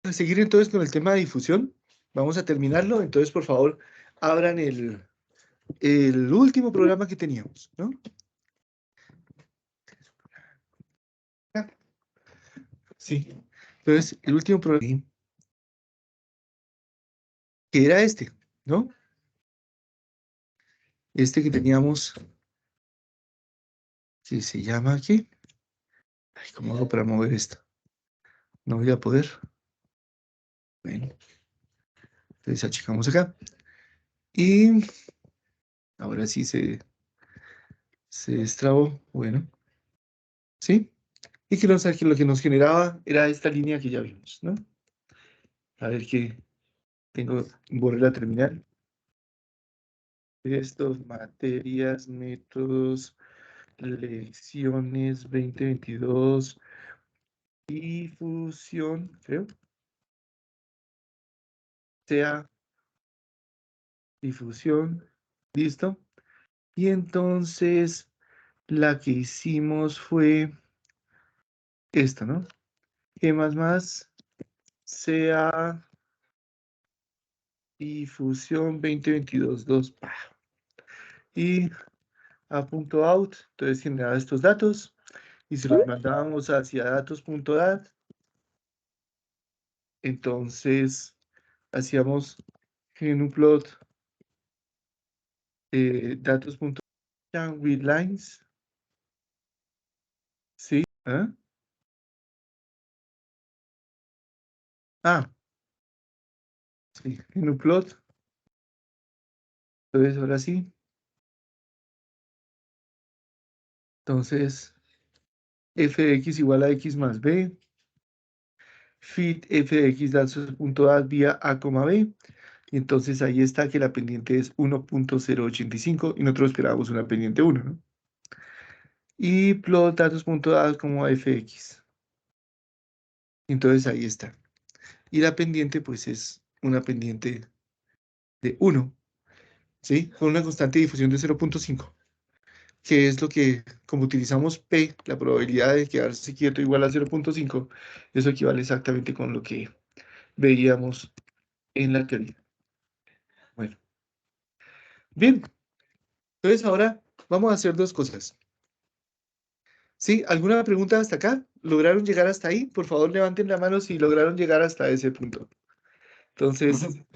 A seguir entonces con el tema de difusión. Vamos a terminarlo. Entonces, por favor, abran el último programa que teníamos, ¿no? Sí. Entonces, el último programa que era este, ¿no? Este que teníamos, que se llama aquí. Ay, ¿cómo hago para mover esto? No voy a poder. Bueno, entonces achicamos acá. Y ahora sí se destrabó. Bueno, ¿sí? Y que lo que nos generaba era esta línea que ya vimos, ¿no? A ver qué tengo, borré la terminal. Estos, materias, métodos, lecciones 2022, difusión, creo. Sea difusión, listo. Y entonces la que hicimos fue esta, ¿no? G más sea difusión 2022, 2. Y a punto out, entonces generaba estos datos y se los mandábamos hacia datos.dat. Entonces hacíamos genuplot with lines, ¿sí? ¿Ah? Sí, genuplot. Entonces ahora sí. Entonces f de x igual a x más b. Fit f de x datos.dat vía a, b. Y entonces ahí está que la pendiente es 1.085 y nosotros esperábamos una pendiente 1, ¿no? Y plot datos.dat como fx. Entonces ahí está. Y la pendiente pues es una pendiente de 1, ¿sí? Con una constante de difusión de 0.5, que es lo que, como utilizamos P, la probabilidad de quedarse quieto igual a 0.5, eso equivale exactamente con lo que veíamos en la teoría. Bueno, bien, entonces ahora vamos a hacer dos cosas. ¿Sí? ¿Alguna pregunta hasta acá? ¿Lograron llegar hasta ahí? Por favor, levanten la mano si lograron llegar hasta ese punto. Entonces, Profe,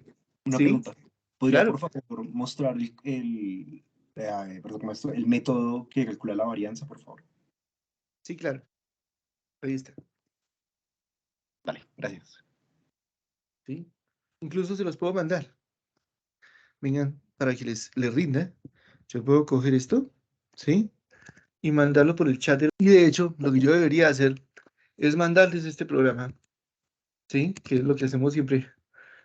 una ¿sí? pregunta. ¿Podría, Claro. por favor, mostrar perdón, ¿cómo es esto? El método que calcula la varianza, por favor? Sí, claro. Ahí está. Vale, gracias. ¿Sí? Incluso se los puedo mandar. Vengan, para que les rinda. Yo puedo coger esto, ¿sí? Y mandarlo por el chat. Y de hecho, lo que yo debería hacer es mandarles este programa, ¿sí? Que es lo que hacemos siempre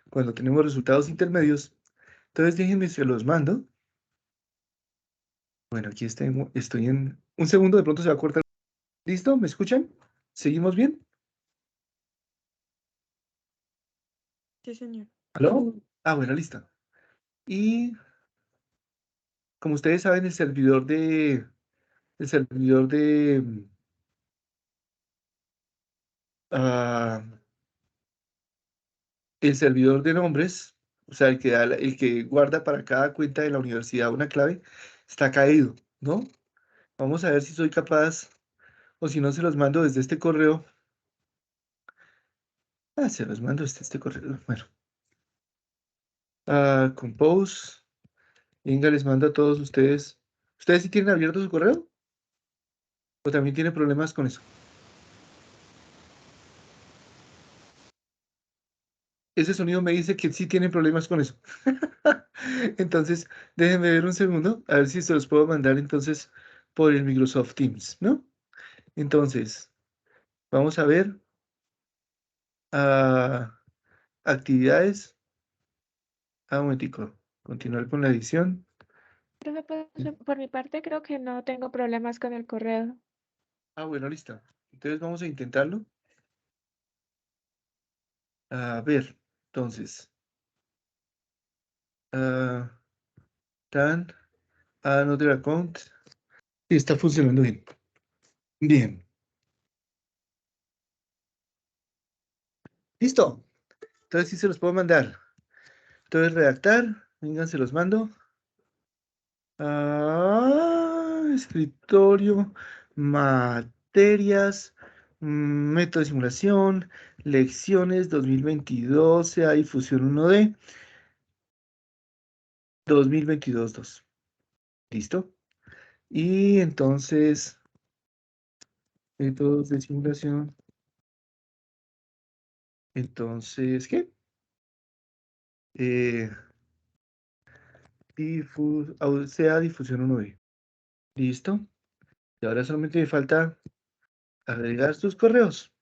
cuando tenemos resultados intermedios. Entonces, déjenme, se los mando. Bueno, aquí estoy en... Un segundo, de pronto se va a cortar. ¿Listo? ¿Me escuchan? ¿Seguimos bien? Sí, señor. ¿Aló? Bueno, listo. Y como ustedes saben, ah, el servidor de nombres, o sea, el que guarda para cada cuenta de la universidad una clave, está caído, ¿no? Vamos a ver si soy capaz, o si no se los mando desde este correo. Se los mando desde este correo. Bueno. Compose. Venga, les mando a todos ustedes. ¿Ustedes sí tienen abierto su correo? ¿O también tienen problemas con eso? Ese sonido me dice que sí tienen problemas con eso. Entonces, déjenme ver un segundo, a ver si se los puedo mandar entonces por el Microsoft Teams, ¿no? Entonces, vamos a ver actividades. Un momentico, continuar con la edición. Profe, pues, por mi parte creo que no tengo problemas con el correo. Bueno, listo. Entonces vamos a intentarlo. A ver, entonces. Another account. Sí, está funcionando bien. Bien. Listo. Entonces sí se los puedo mandar. Entonces redactar, vengan, se los mando. Escritorio, materias, método de simulación, lecciones 2022, sea difusión 1D, 2022-2. ¿Listo? Y entonces, métodos de simulación. Entonces, ¿qué? Sea difusión 1D. ¿Listo? Y ahora solamente me falta agregar sus correos.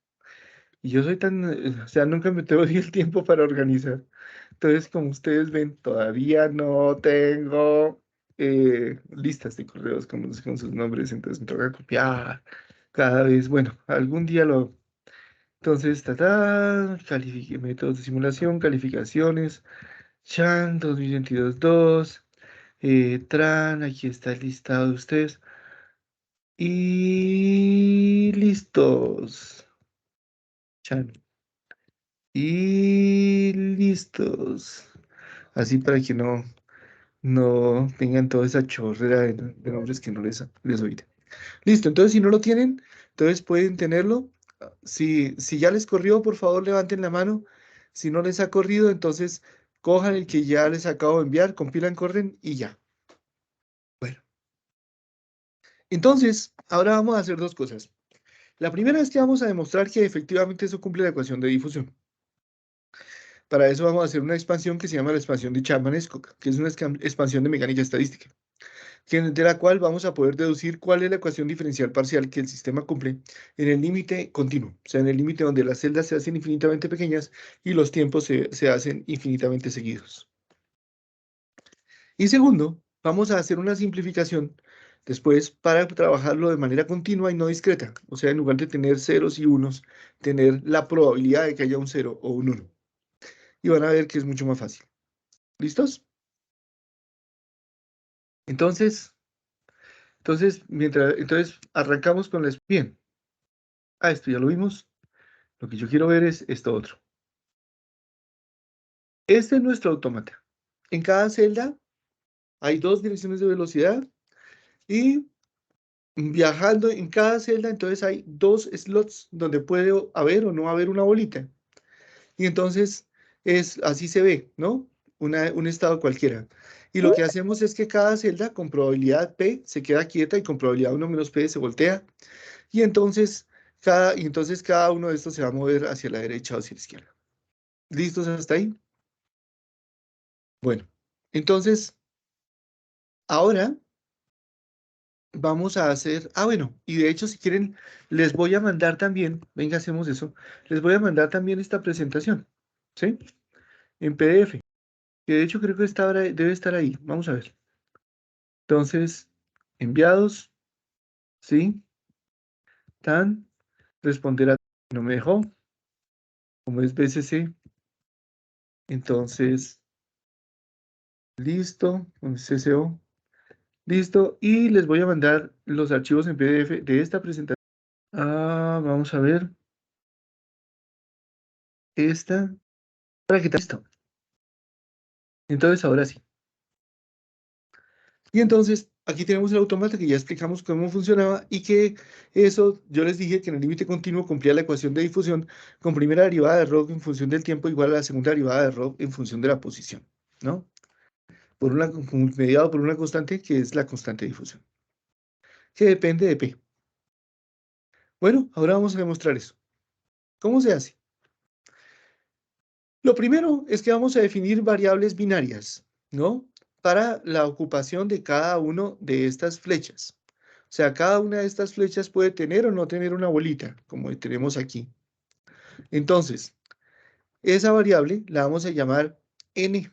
Y yo soy tan, o sea, nunca me doy el tiempo para organizar. Entonces, como ustedes ven, todavía no tengo listas de correos con sus nombres, entonces me toca copiar cada vez. Bueno, algún día lo... Entonces, métodos de simulación, calificaciones, Chan 2022-2, Tran, aquí está el listado de ustedes. Y listos. Chan. Y listos. Así para que no tengan toda esa chorrera de nombres que no les oiré. Listo, entonces si no lo tienen, entonces pueden tenerlo. Si ya les corrió, por favor levanten la mano. Si no les ha corrido, entonces cojan el que ya les acabo de enviar, compilan, corren y ya. Bueno, entonces ahora vamos a hacer dos cosas. La primera es que vamos a demostrar que efectivamente eso cumple la ecuación de difusión. Para eso vamos a hacer una expansión que se llama la expansión de Chapman-Escoca, que es una expansión de mecánica estadística, de la cual vamos a poder deducir cuál es la ecuación diferencial parcial que el sistema cumple en el límite continuo, o sea, en el límite donde las celdas se hacen infinitamente pequeñas y los tiempos se hacen infinitamente seguidos. Y segundo, vamos a hacer una simplificación después para trabajarlo de manera continua y no discreta, o sea, en lugar de tener ceros y unos, tener la probabilidad de que haya un 0 o un 1. Y van a ver que es mucho más fácil. ¿Listos? Entonces entonces arrancamos con la... Bien. Esto ya lo vimos. Lo que yo quiero ver es esto otro. Este es nuestro autómata. En cada celda hay dos direcciones de velocidad y viajando en cada celda, entonces hay dos slots donde puede haber o no haber una bolita. Y entonces así se ve, ¿no? Un estado cualquiera. Y lo que hacemos es que cada celda con probabilidad P se queda quieta y con probabilidad 1 menos P se voltea. Y entonces cada uno de estos se va a mover hacia la derecha o hacia la izquierda. ¿Listos hasta ahí? Bueno, entonces, ahora vamos a hacer... bueno, y de hecho, si quieren, les voy a mandar también, venga, hacemos eso, les voy a mandar también esta presentación, ¿sí? En PDF, que de hecho creo que debe estar ahí, vamos a ver. Entonces, enviados, ¿sí? Responder a... No me dejó, como es BCC, entonces, listo, con CCO. Listo, y les voy a mandar los archivos en PDF de esta presentación. Vamos a ver. Esta. Para que listo. Entonces, ahora sí. Y entonces, aquí tenemos el autómata que ya explicamos cómo funcionaba y que eso, yo les dije que en el límite continuo cumplía la ecuación de difusión con primera derivada de Rho en función del tiempo igual a la segunda derivada de Rho en función de la posición, ¿no? Mediado por una constante que es la constante de difusión, que depende de P. Bueno, ahora vamos a demostrar eso. ¿Cómo se hace? Lo primero es que vamos a definir variables binarias, ¿no? Para la ocupación de cada una de estas flechas. O sea, cada una de estas flechas puede tener o no tener una bolita, como tenemos aquí. Entonces, esa variable la vamos a llamar n.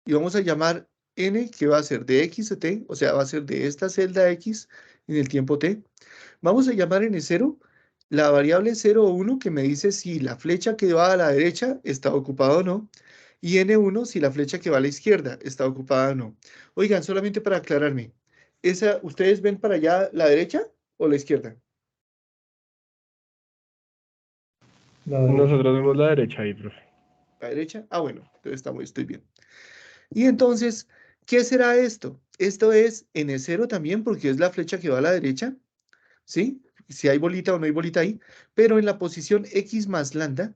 Y vamos a llamar n, que va a ser de x a t, o sea, va a ser de esta celda x en el tiempo t. Vamos a llamar n0 la variable 0 o 1 que me dice si la flecha que va a la derecha está ocupada o no. Y n1 si la flecha que va a la izquierda está ocupada o no. Oigan, solamente para aclararme, ¿ustedes ven para allá la derecha o la izquierda? Nosotros vemos la derecha ahí, profe. a la derecha. Ah, bueno, entonces estoy bien. Y entonces, ¿qué será esto? Esto es N0 también, porque es la flecha que va a la derecha, ¿sí? Si hay bolita o no hay bolita ahí, pero en la posición X más lambda,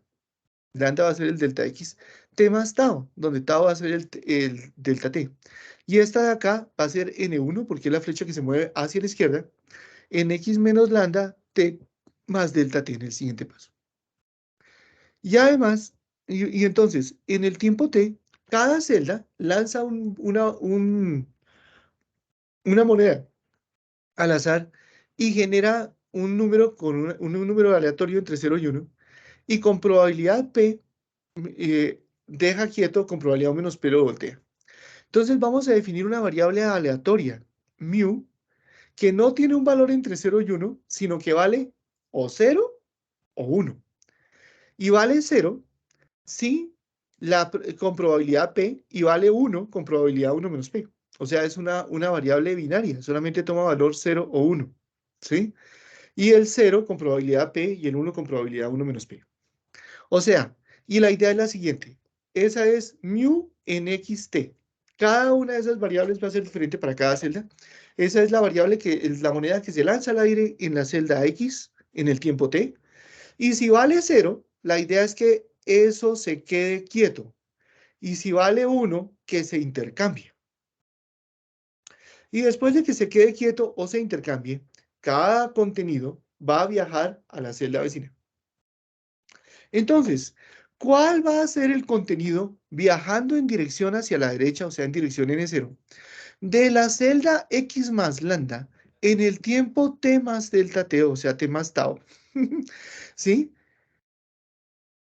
lambda va a ser el delta X, T más tau, donde tau va a ser el delta T. Y esta de acá va a ser N1, porque es la flecha que se mueve hacia la izquierda, en X menos lambda, T más delta T en el siguiente paso. Y además, y entonces, en el tiempo T, cada celda lanza una moneda al azar y genera un número con un número aleatorio entre 0 y 1. Y con probabilidad P, deja quieto, con probabilidad menos P lo voltea. Entonces vamos a definir una variable aleatoria, mu, que no tiene un valor entre 0 y 1, sino que vale o 0 o 1. Y vale 0 si con probabilidad P y vale 1 con probabilidad 1 menos P. O sea, es una variable binaria, solamente toma valor 0 o 1, ¿sí? Y el 0 con probabilidad P y el 1 con probabilidad 1 menos P. O sea, y la idea es la siguiente, esa es mu en xt. Cada una de esas variables va a ser diferente para cada celda. Esa es la variable que es la moneda que se lanza al aire en la celda X en el tiempo t. Y si vale 0, la idea es que eso se quede quieto. Y si vale 1, que se intercambie. Y después de que se quede quieto o se intercambie, cada contenido va a viajar a la celda vecina. Entonces, ¿cuál va a ser el contenido viajando en dirección hacia la derecha, o sea, en dirección N0, de la celda X más lambda en el tiempo T más delta T, o sea, T más tau? ¿Sí?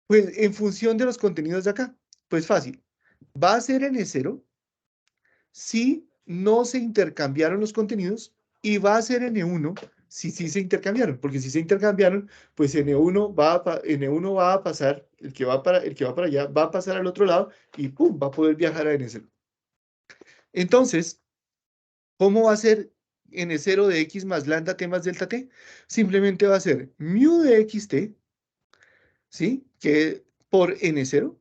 Pues en función de los contenidos de acá. Pues fácil. Va a ser N0 si no se intercambiaron los contenidos y va a ser N1 si sí se intercambiaron, porque si se intercambiaron, pues N1 va a pasar, el que va para allá va a pasar al otro lado y ¡pum! Va a poder viajar a N0. Entonces, ¿cómo va a ser N0 de X más lambda T más delta T? Simplemente va a ser mu de XT, ¿sí? Que por N0,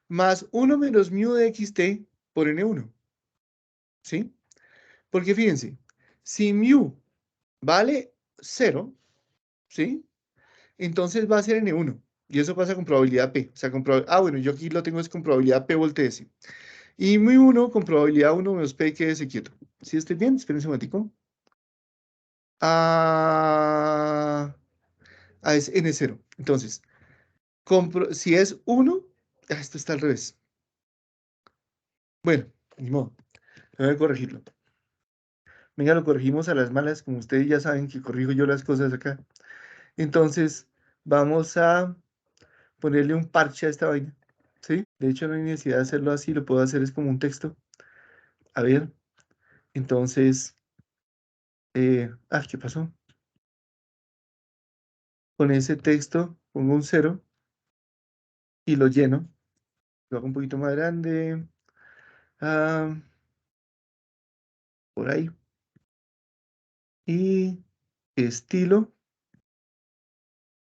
más 1 menos mu de XT por N1, ¿sí? Porque fíjense, si mu vale 0, ¿sí? Entonces va a ser N1. Y eso pasa con probabilidad P. O sea, bueno, yo aquí lo tengo es con probabilidad P voltea S. Y mu1 con probabilidad 1 menos P quédese quieto. ¿Sí estoy bien? Espérense un momentico. Es N0. Entonces, si es 1, esto está al revés. Bueno, ni modo. Voy a corregirlo. Venga, lo corregimos a las malas, como ustedes ya saben que corrijo yo las cosas acá. Entonces, vamos a ponerle un parche a esta vaina, ¿sí? De hecho, no hay necesidad de hacerlo así, lo puedo hacer es como un texto. A ver, entonces, ¿qué pasó? Con ese texto pongo un 0 y lo lleno. Lo hago un poquito más grande. Por ahí. Y estilo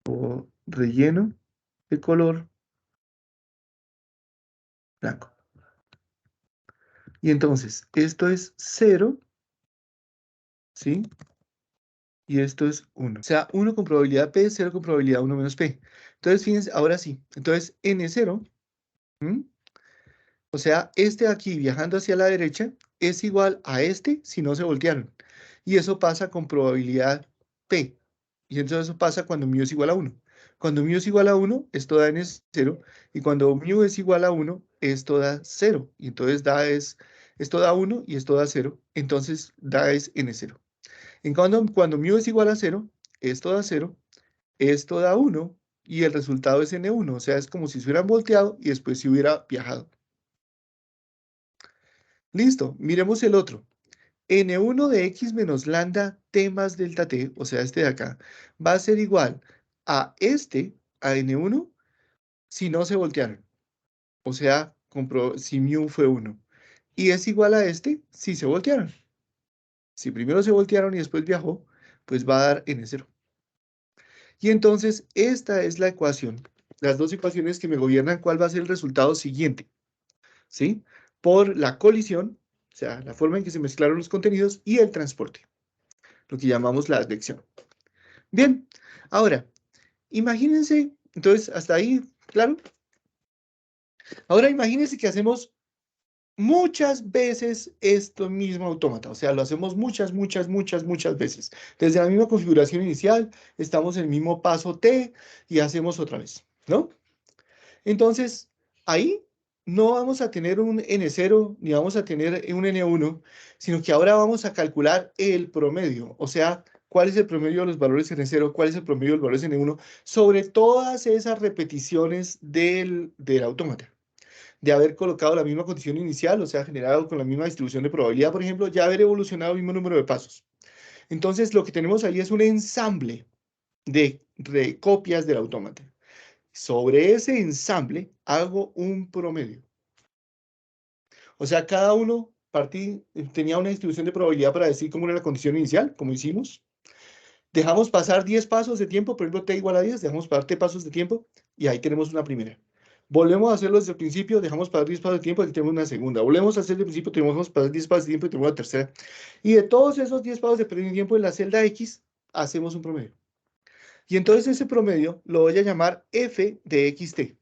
o relleno de color blanco. Y entonces, esto es 0, ¿sí? Y esto es 1. O sea, 1 con probabilidad P, 0 con probabilidad 1 menos P. Entonces, fíjense, ahora sí. Entonces, N0, o sea, este de aquí viajando hacia la derecha, es igual a este si no se voltearon. Y eso pasa con probabilidad P. Y entonces eso pasa cuando mu es igual a 1. Cuando mu es igual a 1, esto da N0. Y cuando mu es igual a 1, esto da 0. Y entonces esto da 1 y esto da 0. Entonces da es N0. Cuando mu es igual a 0, esto da 0, esto da 1 y el resultado es N1. O sea, es como si se hubieran volteado y después se hubiera viajado. Listo, miremos el otro. N1 de X menos lambda T más delta T, o sea, este de acá, va a ser igual a a N1, si no se voltearon. O sea, si mu fue 1. Y es igual a si se voltearon. Si primero se voltearon y después viajó, pues va a dar N0. Y entonces esta es la ecuación las dos ecuaciones que me gobiernan cuál va a ser el resultado siguiente, ¿sí? Por la colisión, o sea, la forma en que se mezclaron los contenidos y el transporte, lo que llamamos la advección. Bien, ahora, imagínense, entonces, hasta ahí, ¿claro? Ahora imagínense que hacemos muchas veces esto mismo autómata, o sea, lo hacemos muchas veces. Desde la misma configuración inicial, estamos en el mismo paso T y hacemos otra vez, ¿no? Entonces, ahí no vamos a tener un N0 ni vamos a tener un N1, sino que ahora vamos a calcular el promedio, o sea, cuál es el promedio de los valores N0, cuál es el promedio de los valores N1, sobre todas esas repeticiones del autómata. De haber colocado la misma condición inicial, o sea, generado con la misma distribución de probabilidad, por ejemplo, ya haber evolucionado el mismo número de pasos. Entonces, lo que tenemos ahí es un ensamble de copias del autómata. Sobre ese ensamble hago un promedio. O sea, cada uno tenía una distribución de probabilidad para decir cómo era la condición inicial, como hicimos. Dejamos pasar 10 pasos de tiempo, por ejemplo, t igual a 10, dejamos pasar t pasos de tiempo y ahí tenemos una primera. Volvemos a hacerlo desde el principio, dejamos pasar 10 pasos de tiempo y aquí tenemos una segunda. Volvemos a hacer desde el principio, tenemos que pasar 10 pasos de tiempo y tenemos una tercera. Y de todos esos 10 pasos de tiempo en la celda X, hacemos un promedio. Y entonces ese promedio lo voy a llamar f de xt.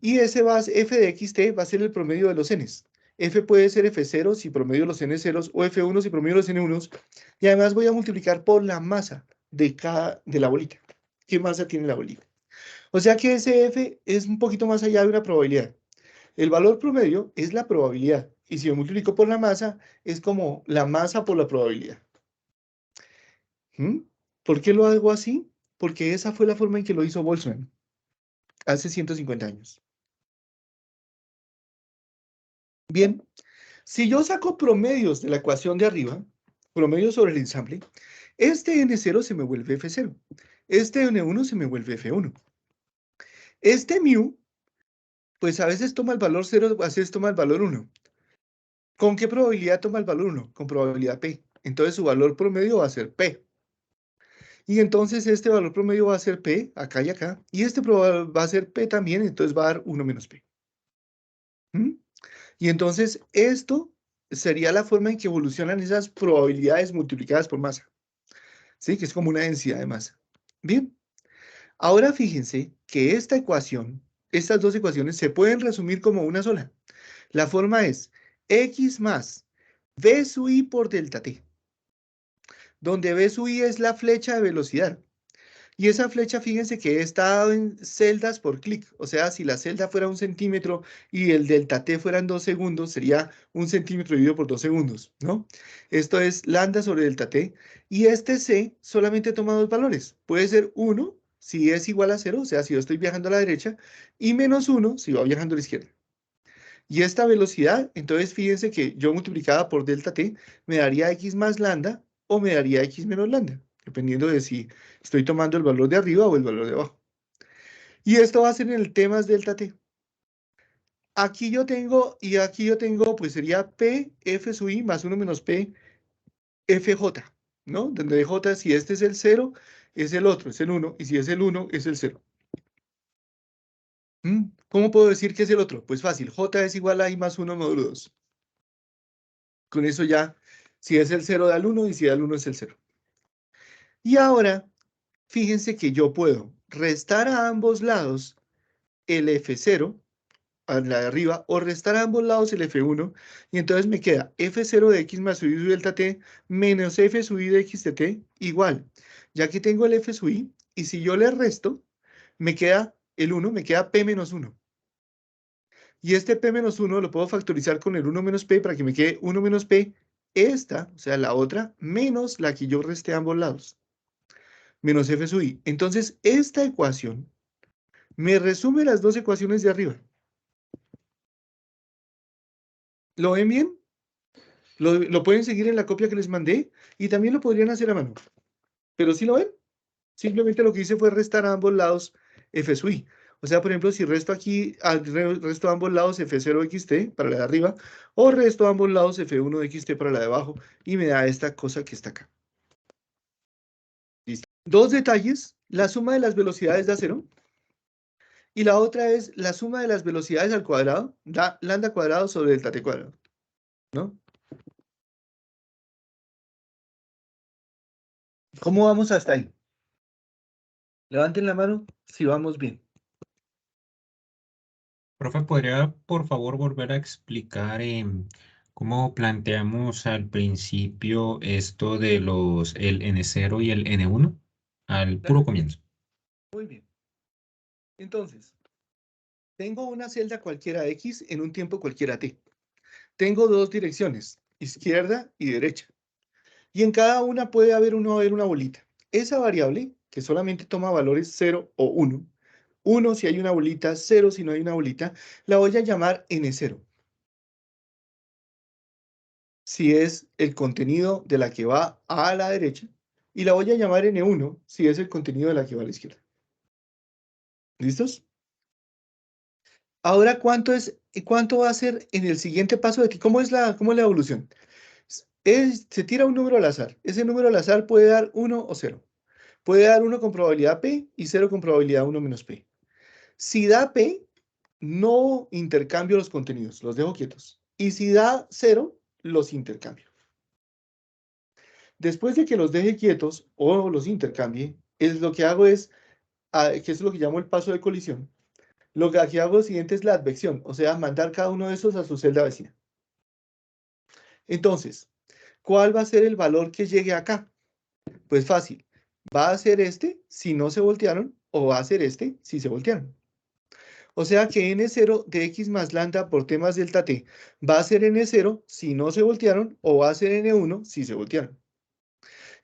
Y ese f de xt va a ser el promedio de los n's. F puede ser F0 si promedio los n ceros o F1 si promedio los n1s. Y además voy a multiplicar por la masa de la bolita. ¿Qué masa tiene la bolita? O sea que ese F es un poquito más allá de una probabilidad. El valor promedio es la probabilidad. Y si yo multiplico por la masa, es como la masa por la probabilidad. ¿Por qué lo hago así? Porque esa fue la forma en que lo hizo Boltzmann hace 150 años. Bien, si yo saco promedios de la ecuación de arriba, promedios sobre el ensamble, este N0 se me vuelve F0. Este N1 se me vuelve F1. Este mu, pues a veces toma el valor 0, a veces toma el valor 1. ¿Con qué probabilidad toma el valor 1? Con probabilidad P. Entonces su valor promedio va a ser P. Y entonces este valor promedio va a ser P, acá y acá. Y este va a ser P también, entonces va a dar 1 menos P. Y entonces esto sería la forma en que evolucionan esas probabilidades multiplicadas por masa. ¿Sí? Que es como una densidad de masa. Bien. Ahora fíjense que estas dos ecuaciones se pueden resumir como una sola. La forma es x más v sub i por delta t, donde v sub i es la flecha de velocidad. Y esa flecha, fíjense que está en celdas por clic. O sea, si la celda fuera 1 centímetro y el delta t fueran 2 segundos, sería 1 centímetro dividido por 2 segundos, ¿no? Esto es lambda sobre delta t. Y este c solamente toma dos valores. Puede ser 1 si es igual a 0, o sea, si yo estoy viajando a la derecha, y menos 1 si va viajando a la izquierda. Y esta velocidad, entonces fíjense que yo multiplicada por delta t me daría x más lambda o me daría x menos lambda, dependiendo de si estoy tomando el valor de arriba o el valor de abajo. Y esto va a ser en el temas delta t. Aquí yo tengo, pues sería p f sub i más 1 menos p fj, ¿no? Donde j, si este es el 0, es el otro, es el 1, y si es el 1, es el 0. ¿Cómo puedo decir que es el otro? Pues fácil, j es igual a i más 1 módulo 2. Con eso ya, si es el 0 da el 1 y si da el 1 es el 0. Y ahora, fíjense que yo puedo restar a ambos lados el F0, a la de arriba, o restar a ambos lados el F1, y entonces me queda F0 de x más sub i delta t menos F sub i de x de t igual. Ya que tengo el F sub i, y si yo le resto, me queda el 1, me queda P menos 1. Y este P menos 1 lo puedo factorizar con el 1 menos P para que me quede 1 menos P, esta, o sea, la otra, menos la que yo resté a ambos lados, menos F sub i. Entonces, esta ecuación me resume las dos ecuaciones de arriba. ¿Lo ven bien? Lo pueden seguir en la copia que les mandé y también lo podrían hacer a mano. Pero ¿sí lo ven? Simplemente lo que hice fue restar a ambos lados F sub i. O sea, por ejemplo, si resto aquí, resto a ambos lados F0 xt para la de arriba, o resto a ambos lados F1 xt para la de abajo, y me da esta cosa que está acá. ¿Listo? Dos detalles. La suma de las velocidades da 0. Y la otra es la suma de las velocidades al cuadrado, da lambda cuadrado sobre delta t cuadrado, ¿no? ¿Cómo vamos hasta ahí? Levanten la mano si vamos bien. Profe, ¿podría por favor volver a explicar cómo planteamos al principio esto de el N0 y el N1 al puro Claro. comienzo? Muy bien. Entonces, tengo una celda cualquiera X en un tiempo cualquiera T. Tengo dos direcciones, izquierda y derecha. Y en cada una puede haber una bolita. Esa variable, que solamente toma valores 0 o 1, 1 si hay una bolita, 0 si no hay una bolita, la voy a llamar N0. Si es el contenido de la que va a la derecha, y la voy a llamar N1 si es el contenido de la que va a la izquierda. ¿Listos? Ahora, ¿cuánto va a ser en el siguiente paso de ti? ¿Cómo es la evolución? Se tira un número al azar. Ese número al azar puede dar 1 o 0. Puede dar 1 con probabilidad P y 0 con probabilidad 1 menos P. Si da P, no intercambio los contenidos, los dejo quietos. Y si da 0, los intercambio. Después de que los deje quietos o los intercambie, lo que hago es, que es lo que llamo el paso de colisión. Lo que aquí hago siguiente es la advección, o sea, mandar cada uno de esos a su celda vecina. Entonces, ¿cuál va a ser el valor que llegue acá? Pues fácil, va a ser este si no se voltearon o va a ser este si se voltearon. O sea que N0 de X más lambda por T más delta T va a ser N0 si no se voltearon o va a ser N1 si se voltearon.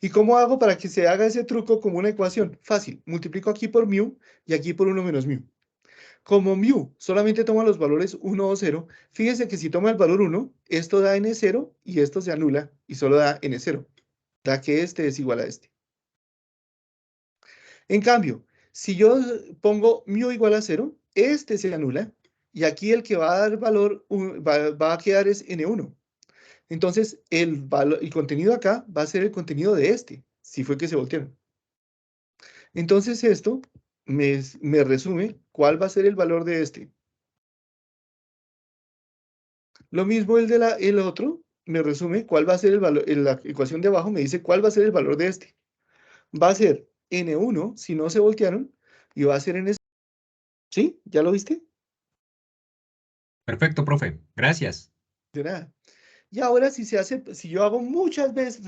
¿Y cómo hago para que se haga ese truco como una ecuación? Fácil, multiplico aquí por mu y aquí por 1 menos mu. Como mu solamente toma los valores 1 o 0, fíjense que si toma el valor 1, esto da N0 y esto se anula y solo da N0. Da que este es igual a este. En cambio, si yo pongo mu igual a 0, este se anula y aquí el que va a dar valor va a quedar es N1. Entonces, el contenido acá va a ser el contenido de este, si fue que se voltearon. Entonces, esto me resume cuál va a ser el valor de este. Lo mismo el otro, me resume cuál va a ser el valor, en la ecuación de abajo me dice cuál va a ser el valor de este. Va a ser N1 si no se voltearon y va a ser N0. ¿Sí? ¿Ya lo viste? Perfecto, profe. Gracias. De nada. Y ahora si yo hago muchas veces,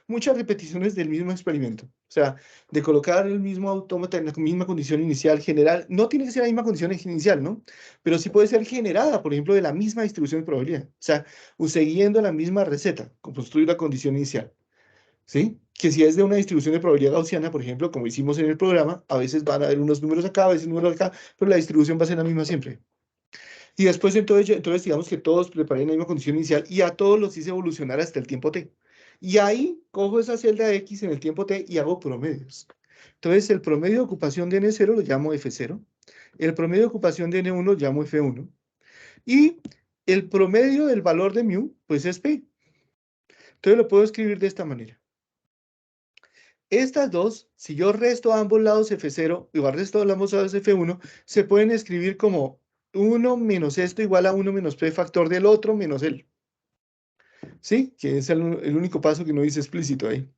muchas repeticiones del mismo experimento, o sea, de colocar el mismo autómata en la misma condición inicial general, no tiene que ser la misma condición inicial, ¿no? Pero sí puede ser generada, por ejemplo, de la misma distribución de probabilidad, o sea, siguiendo la misma receta, construir la condición inicial, ¿sí? Que si es de una distribución de probabilidad gaussiana, por ejemplo, como hicimos en el programa, a veces van a haber unos números acá, a veces números acá, pero la distribución va a ser la misma siempre. Y después entonces digamos que todos preparen la misma condición inicial y a todos los hice evolucionar hasta el tiempo t. Y ahí cojo esa celda X en el tiempo t y hago promedios. Entonces el promedio de ocupación de N0 lo llamo F0. El promedio de ocupación de N1 lo llamo F1. Y el promedio del valor de mu, pues es P. Entonces lo puedo escribir de esta manera. Estas dos, si yo resto a ambos lados F0 y resto a ambos lados F1, se pueden escribir como 1 menos esto igual a 1 menos P factor del otro menos él. ¿Sí? Que es el único paso que no dice explícito ahí.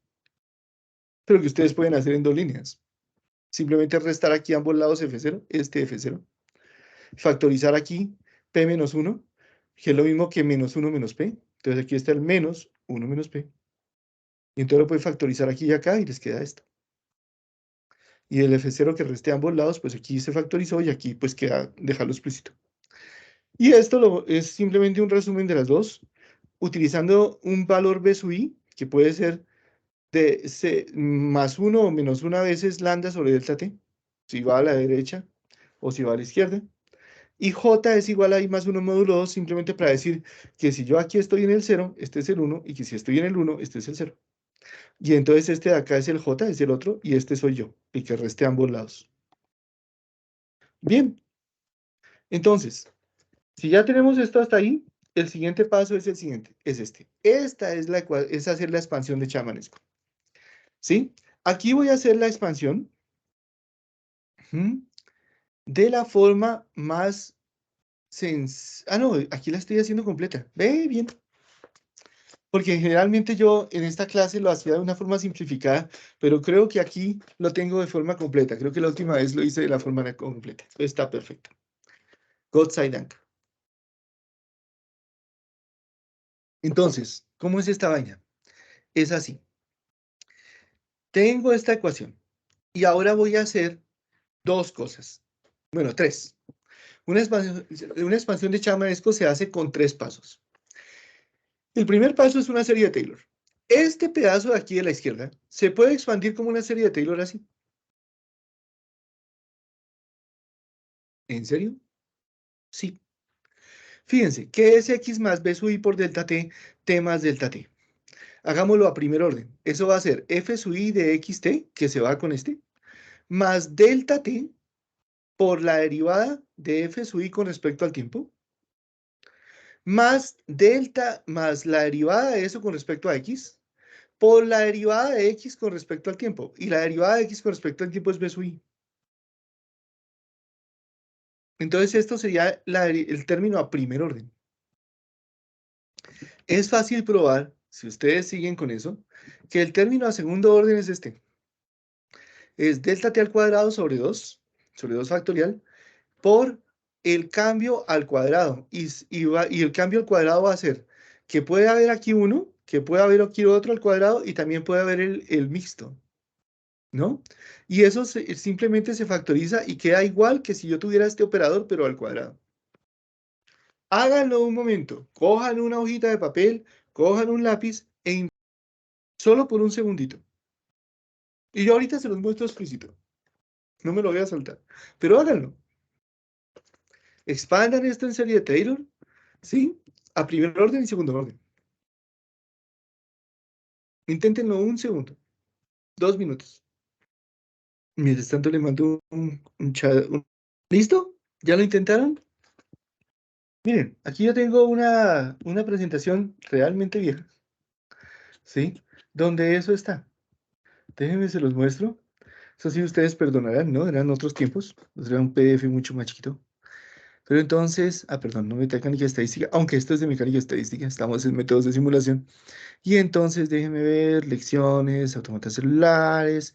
Pero que ustedes pueden hacer en dos líneas. Simplemente restar aquí ambos lados F0, este F0. Factorizar aquí P menos 1, que es lo mismo que menos 1 menos P. Entonces aquí está el menos 1 menos P. Y entonces lo pueden factorizar aquí y acá y les queda esto. Y el F0 que resté a ambos lados, pues aquí se factorizó y aquí pues queda dejarlo explícito. Y esto es simplemente un resumen de las dos, utilizando un valor B sub I, que puede ser de más 1 o menos 1 veces lambda sobre delta t, si va a la derecha o si va a la izquierda. Y J es igual a I más 1 módulo 2, simplemente para decir que si yo aquí estoy en el 0, este es el 1, y que si estoy en el 1, este es el 0. Y entonces este de acá es el J, es el otro, y este soy yo, el que resté a ambos lados. Bien, entonces, si ya tenemos esto hasta ahí, el siguiente paso es el siguiente, es este. Esta es hacer la expansión de Chamanesco. ¿Sí? Aquí voy a hacer la expansión. de la forma más Ah, no, aquí la estoy haciendo completa. Ve bien. Porque generalmente yo en esta clase lo hacía de una forma simplificada, pero creo que aquí lo tengo de forma completa. Creo que la última vez lo hice de la forma completa. Está perfecto. God sei Dank. Entonces, ¿cómo es esta vaina? Es así. Tengo esta ecuación y ahora voy a hacer dos cosas. Bueno, tres. Una expansión de Chamanesco se hace con tres pasos. El primer paso es una serie de Taylor. Este pedazo de aquí de la izquierda se puede expandir como una serie de Taylor así. ¿En serio? Sí. Fíjense, ¿qué es x más b sub i por delta t, t más delta t? Hagámoslo a primer orden. Eso va a ser f sub i de xt, que se va con este, más delta t por la derivada de f sub i con respecto al tiempo, más delta más la derivada de eso con respecto a x, por la derivada de x con respecto al tiempo. Y la derivada de x con respecto al tiempo es b sub i. Entonces esto sería el término a primer orden. Es fácil probar, si ustedes siguen con eso, que el término a segundo orden es este. Es delta t al cuadrado sobre 2 factorial, por el cambio al cuadrado. Y el cambio al cuadrado va a ser que puede haber aquí uno, que puede haber aquí otro al cuadrado y también puede haber el mixto, ¿no? Y eso simplemente se factoriza y queda igual que si yo tuviera este operador, pero al cuadrado. Háganlo un momento, cojan una hojita de papel, cojan un lápiz solo por un segundito. Y yo ahorita se los muestro explícito. No me lo voy a saltar, pero háganlo. Expandan esto en serie de Taylor, ¿sí? A primer orden y segundo orden. Inténtenlo un segundo, 2 minutos. Mientras tanto le mando un chat. ¿Listo? ¿Ya lo intentaron? Miren, aquí yo tengo una presentación realmente vieja, ¿sí? Donde eso está. Déjenme se los muestro. Eso sí, ustedes perdonarán, ¿no? Eran otros tiempos. Era un PDF mucho más chiquito. Pero entonces, perdón, no mecánica estadística, aunque esto es de mecánica estadística, estamos en métodos de simulación. Y entonces déjenme ver, lecciones, autómatas celulares,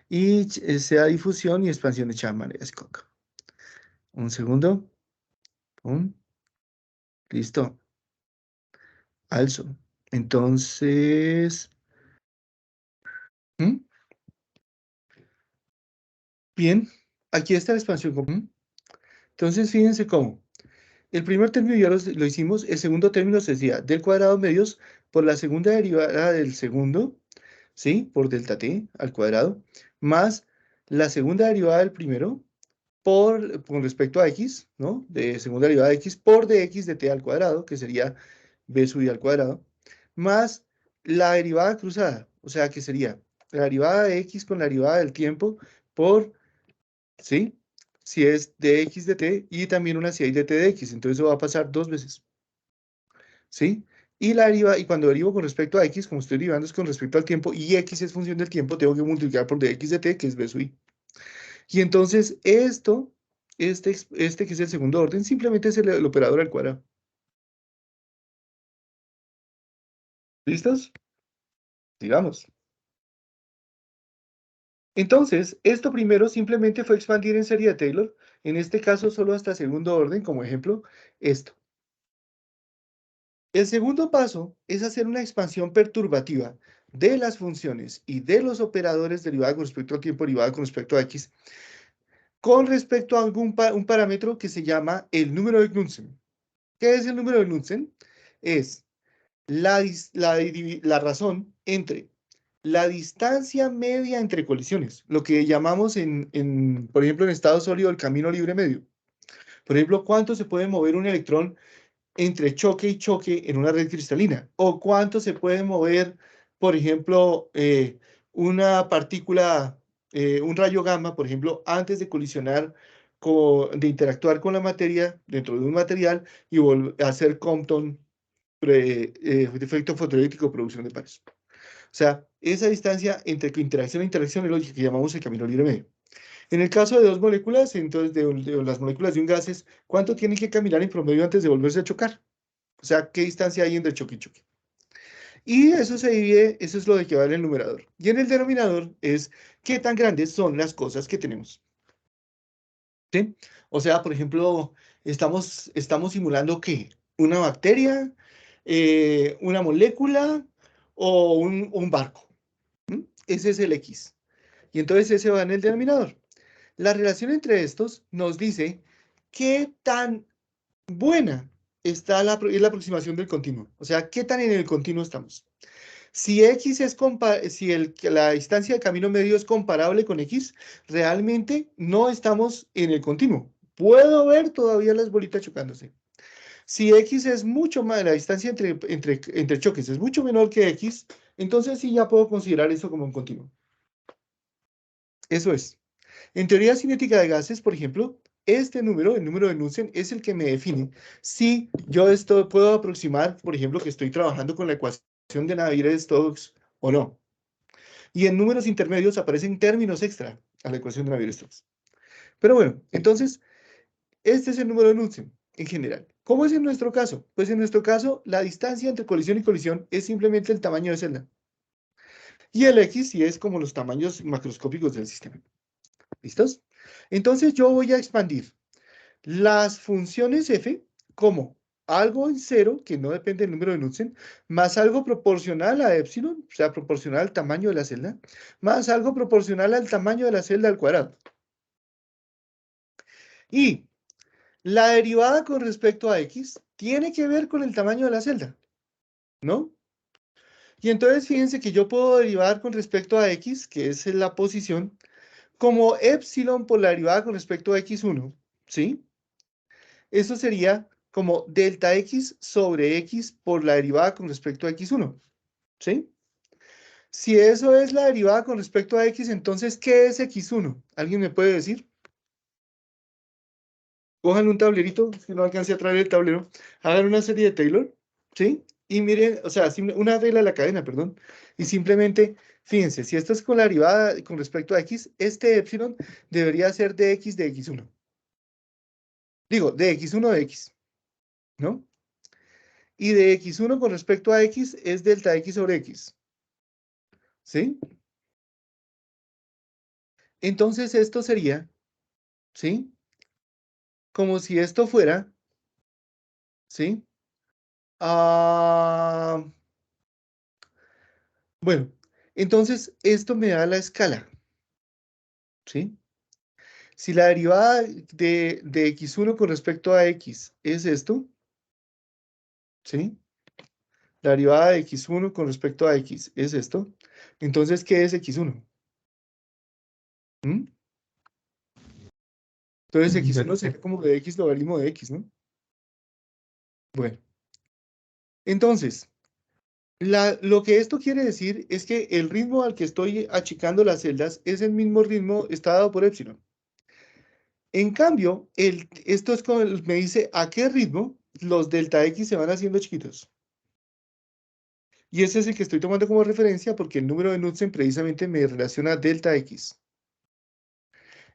y sea difusión y expansión de Chamanesco. Un segundo. Pum. Listo. Alzo. Entonces. ¿Mm? Bien. Aquí está la expansión. Entonces, fíjense cómo. El primer término ya lo hicimos. El segundo término se decía del cuadrado medios por la segunda derivada del segundo, ¿sí? Por delta t al cuadrado, más la segunda derivada del primero, con respecto a x, ¿no? De segunda derivada de x por dx de t al cuadrado, que sería b sub i al cuadrado, más la derivada cruzada, o sea, que sería la derivada de x con la derivada del tiempo por, ¿sí? Si es dx de t y también una si hay de t de x, entonces eso va a pasar 2 veces, ¿sí? Y cuando derivo con respecto a x, como estoy derivando es con respecto al tiempo, y x es función del tiempo, tengo que multiplicar por dx de t, que es b sub i. Y entonces este que es el segundo orden, simplemente es el operador al cuadrado. ¿Listos? Sigamos. Entonces, esto primero simplemente fue expandir en serie de Taylor, en este caso solo hasta segundo orden, como ejemplo, esto. El segundo paso es hacer una expansión perturbativa de las funciones y de los operadores derivada con respecto al tiempo, derivada con respecto a x, con respecto a un parámetro que se llama el número de Knudsen. ¿Qué es el número de Knudsen? Es la razón entre la distancia media entre colisiones, lo que llamamos por ejemplo, en estado sólido el camino libre medio. Por ejemplo, ¿cuánto se puede mover un electrón entre choque y choque en una red cristalina? ¿O cuánto se puede mover, por ejemplo, una partícula, un rayo gamma, por ejemplo, antes de colisionar, de interactuar con la materia dentro de un material y hacer Compton, efecto fotoeléctrico, producción de pares? O sea, esa distancia entre interacción e interacción es lo que llamamos el camino libre medio. En el caso de dos moléculas, entonces de las moléculas de un gas, ¿cuánto tienen que caminar en promedio antes de volverse a chocar? O sea, ¿qué distancia hay entre choque y choque? Y eso se divide, eso es lo de que va en el numerador. Y en el denominador es qué tan grandes son las cosas que tenemos. ¿Sí? O sea, por ejemplo, estamos simulando ¿qué? Una bacteria, una molécula o un barco. ¿Mm? Ese es el X. Y entonces ese va en el denominador. La relación entre estos nos dice qué tan buena está es la aproximación del continuo. O sea, qué tan en el continuo estamos. Si X es la distancia de camino medio es comparable con X, realmente no estamos en el continuo. Puedo ver todavía las bolitas chocándose. Si X es mucho más, la distancia entre choques es mucho menor que X, entonces sí ya puedo considerar eso como un continuo. Eso es. En teoría cinética de gases, por ejemplo, este número, el número de Knudsen, es el que me define si yo puedo aproximar, por ejemplo, que estoy trabajando con la ecuación de Navier-Stokes o no. Y en números intermedios aparecen términos extra a la ecuación de Navier-Stokes. Pero bueno, entonces, este es el número de Knudsen en general. ¿Cómo es en nuestro caso? Pues en nuestro caso, la distancia entre colisión y colisión es simplemente el tamaño de celda. Y el X sí es como los tamaños macroscópicos del sistema. ¿Listos? Entonces yo voy a expandir las funciones f como algo en cero, que no depende del número de Knudsen, más algo proporcional a epsilon, o sea, proporcional al tamaño de la celda, más algo proporcional al tamaño de la celda al cuadrado. Y la derivada con respecto a x tiene que ver con el tamaño de la celda, ¿no? Y entonces fíjense que yo puedo derivar con respecto a x, que es la posición, como epsilon por la derivada con respecto a x1, ¿sí? Eso sería como delta x sobre x por la derivada con respecto a x1, ¿sí? Si eso es la derivada con respecto a x, entonces, ¿qué es x1? ¿Alguien me puede decir? Cojan un tablerito, si no alcancé a traer el tablero, hagan una serie de Taylor, ¿sí? Y miren, o sea, una regla de la cadena, perdón, y simplemente, fíjense, si esto es con la derivada con respecto a x, este epsilon debería ser de x de x1. Digo, de x1 de x, ¿no? Y de x1 con respecto a x es delta x sobre x. ¿Sí? Entonces esto sería, ¿sí? Como si esto fuera, ¿sí? Bueno, entonces esto me da la escala, ¿sí? Si la derivada de x1 con respecto a x es esto, ¿sí? La derivada de x1 con respecto a x es esto, entonces, ¿qué es x1? ¿Mm? Entonces x1 sería como de x logaritmo de x, ¿no? Bueno, entonces, lo que esto quiere decir es que el ritmo al que estoy achicando las celdas es el mismo ritmo, está dado por epsilon. En cambio, esto es como me dice a qué ritmo los delta x se van haciendo chiquitos. Y ese es el que estoy tomando como referencia porque el número de Knudsen precisamente me relaciona delta x.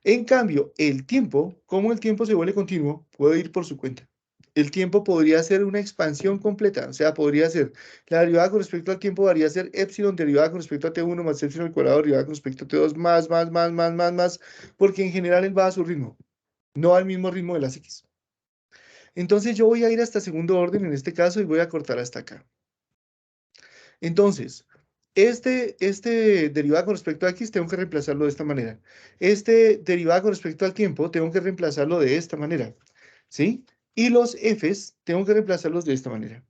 En cambio, el tiempo, como el tiempo se vuelve continuo, puede ir por su cuenta. El tiempo podría ser una expansión completa, o sea, podría ser la derivada con respecto al tiempo, podría ser epsilon derivada con respecto a t1 más epsilon al cuadrado derivada con respecto a t2 más, porque en general él va a su ritmo, no al mismo ritmo de las x. Entonces yo voy a ir hasta segundo orden en este caso y voy a cortar hasta acá. Entonces, este derivado con respecto a x tengo que reemplazarlo de esta manera. Este derivado con respecto al tiempo tengo que reemplazarlo de esta manera, ¿sí? Y los f's tengo que reemplazarlos de esta manera.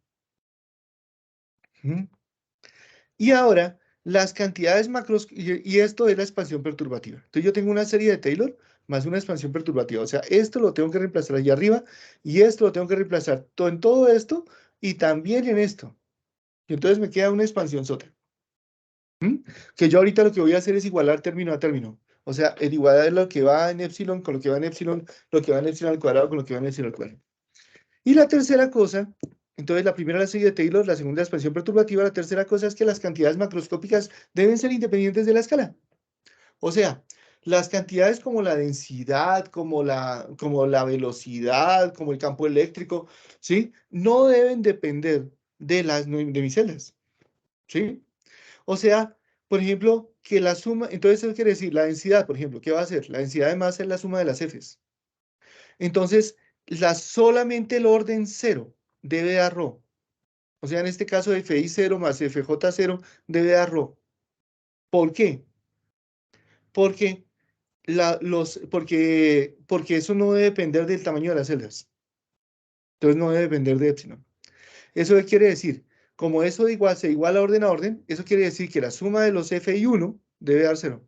Y ahora, las cantidades macros, y esto es la expansión perturbativa. Entonces yo tengo una serie de Taylor más una expansión perturbativa. O sea, esto lo tengo que reemplazar allá arriba y esto lo tengo que reemplazar en todo esto y también en esto. Y entonces me queda una expansión sota. Que yo ahorita lo que voy a hacer es igualar término a término. O sea, el igualar lo que va en epsilon con lo que va en epsilon, lo que va en epsilon al cuadrado con lo que va en epsilon al cuadrado. Y la tercera cosa, entonces la primera la serie de Taylor, la segunda la expansión perturbativa, la tercera cosa es que las cantidades macroscópicas deben ser independientes de la escala. O sea, Las cantidades como la densidad, como la velocidad, como el campo eléctrico, ¿sí? No deben depender de mis celdas, ¿sí? O sea, por ejemplo, que la suma, entonces eso quiere decir, la densidad, por ejemplo, ¿qué va a hacer? La densidad de masa es la suma de las Fs. Entonces, solamente el orden 0 debe dar ρ. O sea, en este caso, Fi0 más Fj0 debe dar ρ. ¿Por qué? Porque porque eso no debe depender del tamaño de las celdas. Entonces no debe depender de epsilon. ¿Eso qué quiere decir? Como eso se iguala orden a orden, eso quiere decir que la suma de los Fi1 debe dar 0.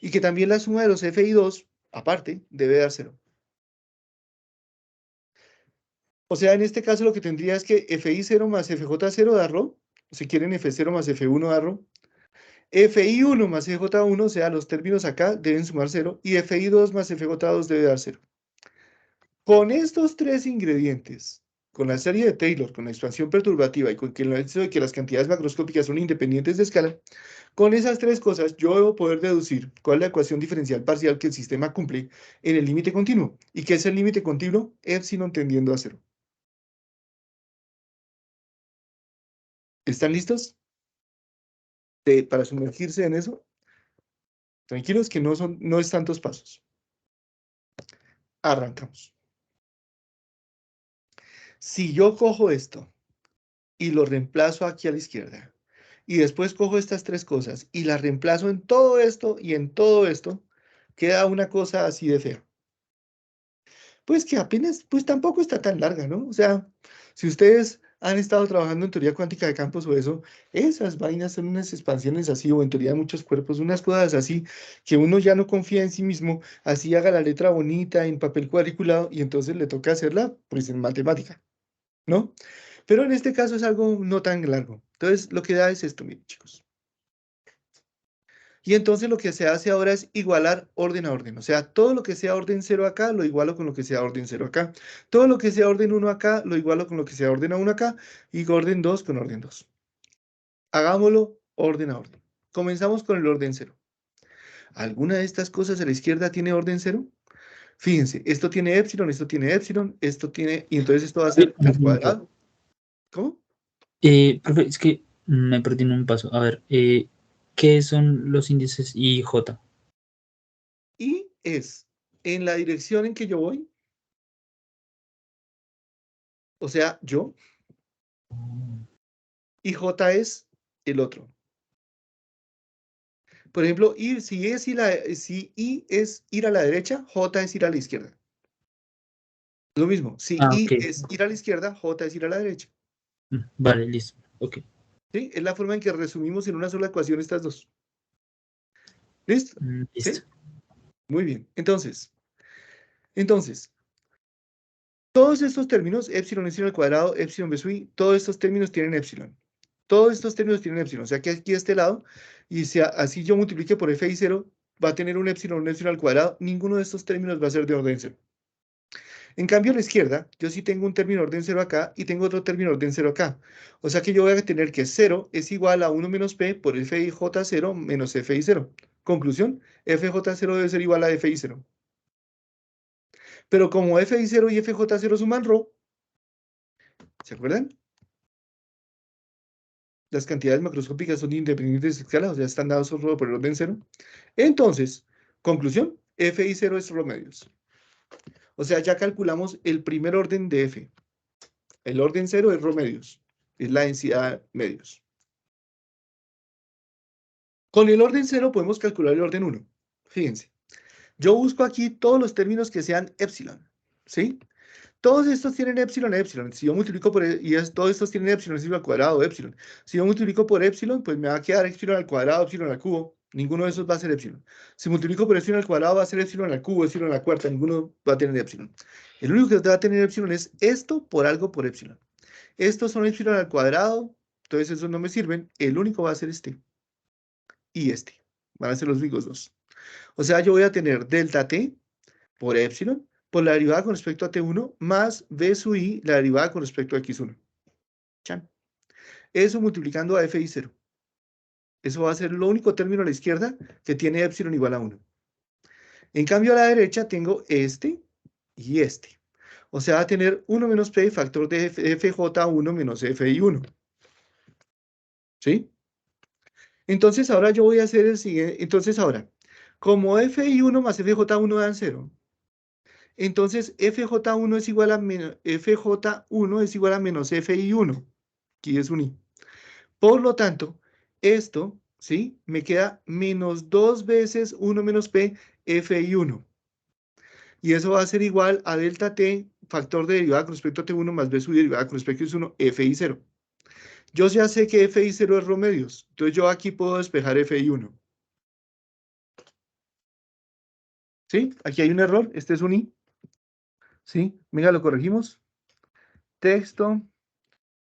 Y que también la suma de los Fi2, aparte, debe dar 0. O sea, en este caso lo que tendría es que Fi0 más Fj0 da ρ. Si quieren, F0 más F1 da ρ. Fi1 más Fj1, o sea, los términos acá deben sumar 0. Y Fi2 más Fj2 debe dar 0. Con estos tres ingredientes, con la serie de Taylor, con la expansión perturbativa y con el hecho de que las cantidades macroscópicas son independientes de escala, con esas tres cosas yo debo poder deducir cuál es la ecuación diferencial parcial que el sistema cumple en el límite continuo. ¿Y qué es el límite continuo? Epsilon tendiendo a 0. ¿Están listos para sumergirse en eso? Tranquilos que no es tantos pasos. Arrancamos. Si yo cojo esto y lo reemplazo aquí a la izquierda, y después cojo estas tres cosas y las reemplazo en todo esto y en todo esto, queda una cosa así de fea. Pues que apenas, pues tampoco está tan larga, ¿no? O sea, si ustedes han estado trabajando en teoría cuántica de campos o eso, esas vainas son unas expansiones así, o en teoría de muchos cuerpos, unas cosas así, que uno ya no confía en sí mismo, así haga la letra bonita en papel cuadriculado, y entonces le toca hacerla, pues en matemática, ¿no? Pero en este caso es algo no tan largo. Entonces, lo que da es esto, miren, chicos. Y entonces lo que se hace ahora es igualar orden a orden. O sea, todo lo que sea orden 0 acá, lo igualo con lo que sea orden 0 acá. Todo lo que sea orden 1 acá, lo igualo con lo que sea orden a 1 acá. Y orden 2 con orden 2. Hagámoslo orden a orden. Comenzamos con el orden 0. ¿Alguna de estas cosas a la izquierda tiene orden 0? Fíjense, esto tiene epsilon, esto tiene... Y entonces esto va a ser al cuadrado. ¿Cómo? Profe, es que me perdí en un paso. A ver, ¿qué son los índices I y J? Y es en la dirección en que yo voy. O sea, yo. Y J es el otro. Por ejemplo, si I es ir a la derecha, J es ir a la izquierda. Lo mismo, si I Ok. es ir a la izquierda, J es ir a la derecha. Vale, listo. Ok. ¿Sí? Es la forma en que resumimos en una sola ecuación estas dos. ¿Listo? Listo. ¿Sí? Muy bien. Entonces, todos estos términos, epsilon al cuadrado, epsilon b sub i, todos estos términos tienen epsilon. Todos estos términos tienen epsilon. O sea que aquí a este lado, y si así yo multiplique por Fi0, va a tener un epsilon al cuadrado. Ninguno de estos términos va a ser de orden 0. En cambio, a la izquierda, yo sí tengo un término orden 0 acá y tengo otro término orden 0 acá. O sea que yo voy a tener que 0 es igual a 1 menos p por Fij0 menos Fi0. Conclusión, Fj0 debe ser igual a Fi0. Pero como Fi0 y Fj0 suman ρ, ¿se acuerdan? Las cantidades macroscópicas son independientes de escala, o sea, están dados solo por el orden 0. Entonces, conclusión, Fi0 es ρ medios. O sea, ya calculamos el primer orden de F. El orden 0 es ρ medios. Es la densidad medios. Con el orden 0 podemos calcular el orden 1. Fíjense. Yo busco aquí todos los términos que sean epsilon. ¿Sí? Todos estos tienen epsilon, epsilon. Si yo multiplico por... todos estos tienen epsilon, epsilon al cuadrado, epsilon. Si yo multiplico por epsilon, pues me va a quedar epsilon al cuadrado, epsilon al cubo. Ninguno de esos va a ser epsilon. Si multiplico por epsilon al cuadrado, va a ser epsilon al cubo, epsilon a la cuarta. Ninguno va a tener epsilon. El único que va a tener epsilon es esto por algo por epsilon. Estos son epsilon al cuadrado, entonces esos no me sirven. El único va a ser este. Y este. Van a ser los únicos dos. O sea, yo voy a tener delta t por epsilon por la derivada con respecto a t1 más b sub i, la derivada con respecto a x1. Chan. Eso multiplicando a fi0. Eso va a ser lo único término a la izquierda que tiene epsilon igual a 1. En cambio, a la derecha tengo este y este. O sea, va a tener 1 menos P factor de FJ1 menos FI1. ¿Sí? Entonces, ahora yo voy a hacer el siguiente. Entonces, ahora, como FI1 más FJ1 dan 0, entonces FJ1 es igual a FJ1 es igual a menos FI1. Aquí es un I. Por lo tanto, esto, ¿sí? Me queda menos 2 veces 1 menos P FI1. Y eso va a ser igual a delta T, factor de derivada con respecto a T1 más B su derivada con respecto a X1, FI0. Yo ya sé que FI0 es Romedios, entonces yo aquí puedo despejar FI1. ¿Sí? Aquí hay un error, este es un I. ¿Sí? Venga, lo corregimos. Texto,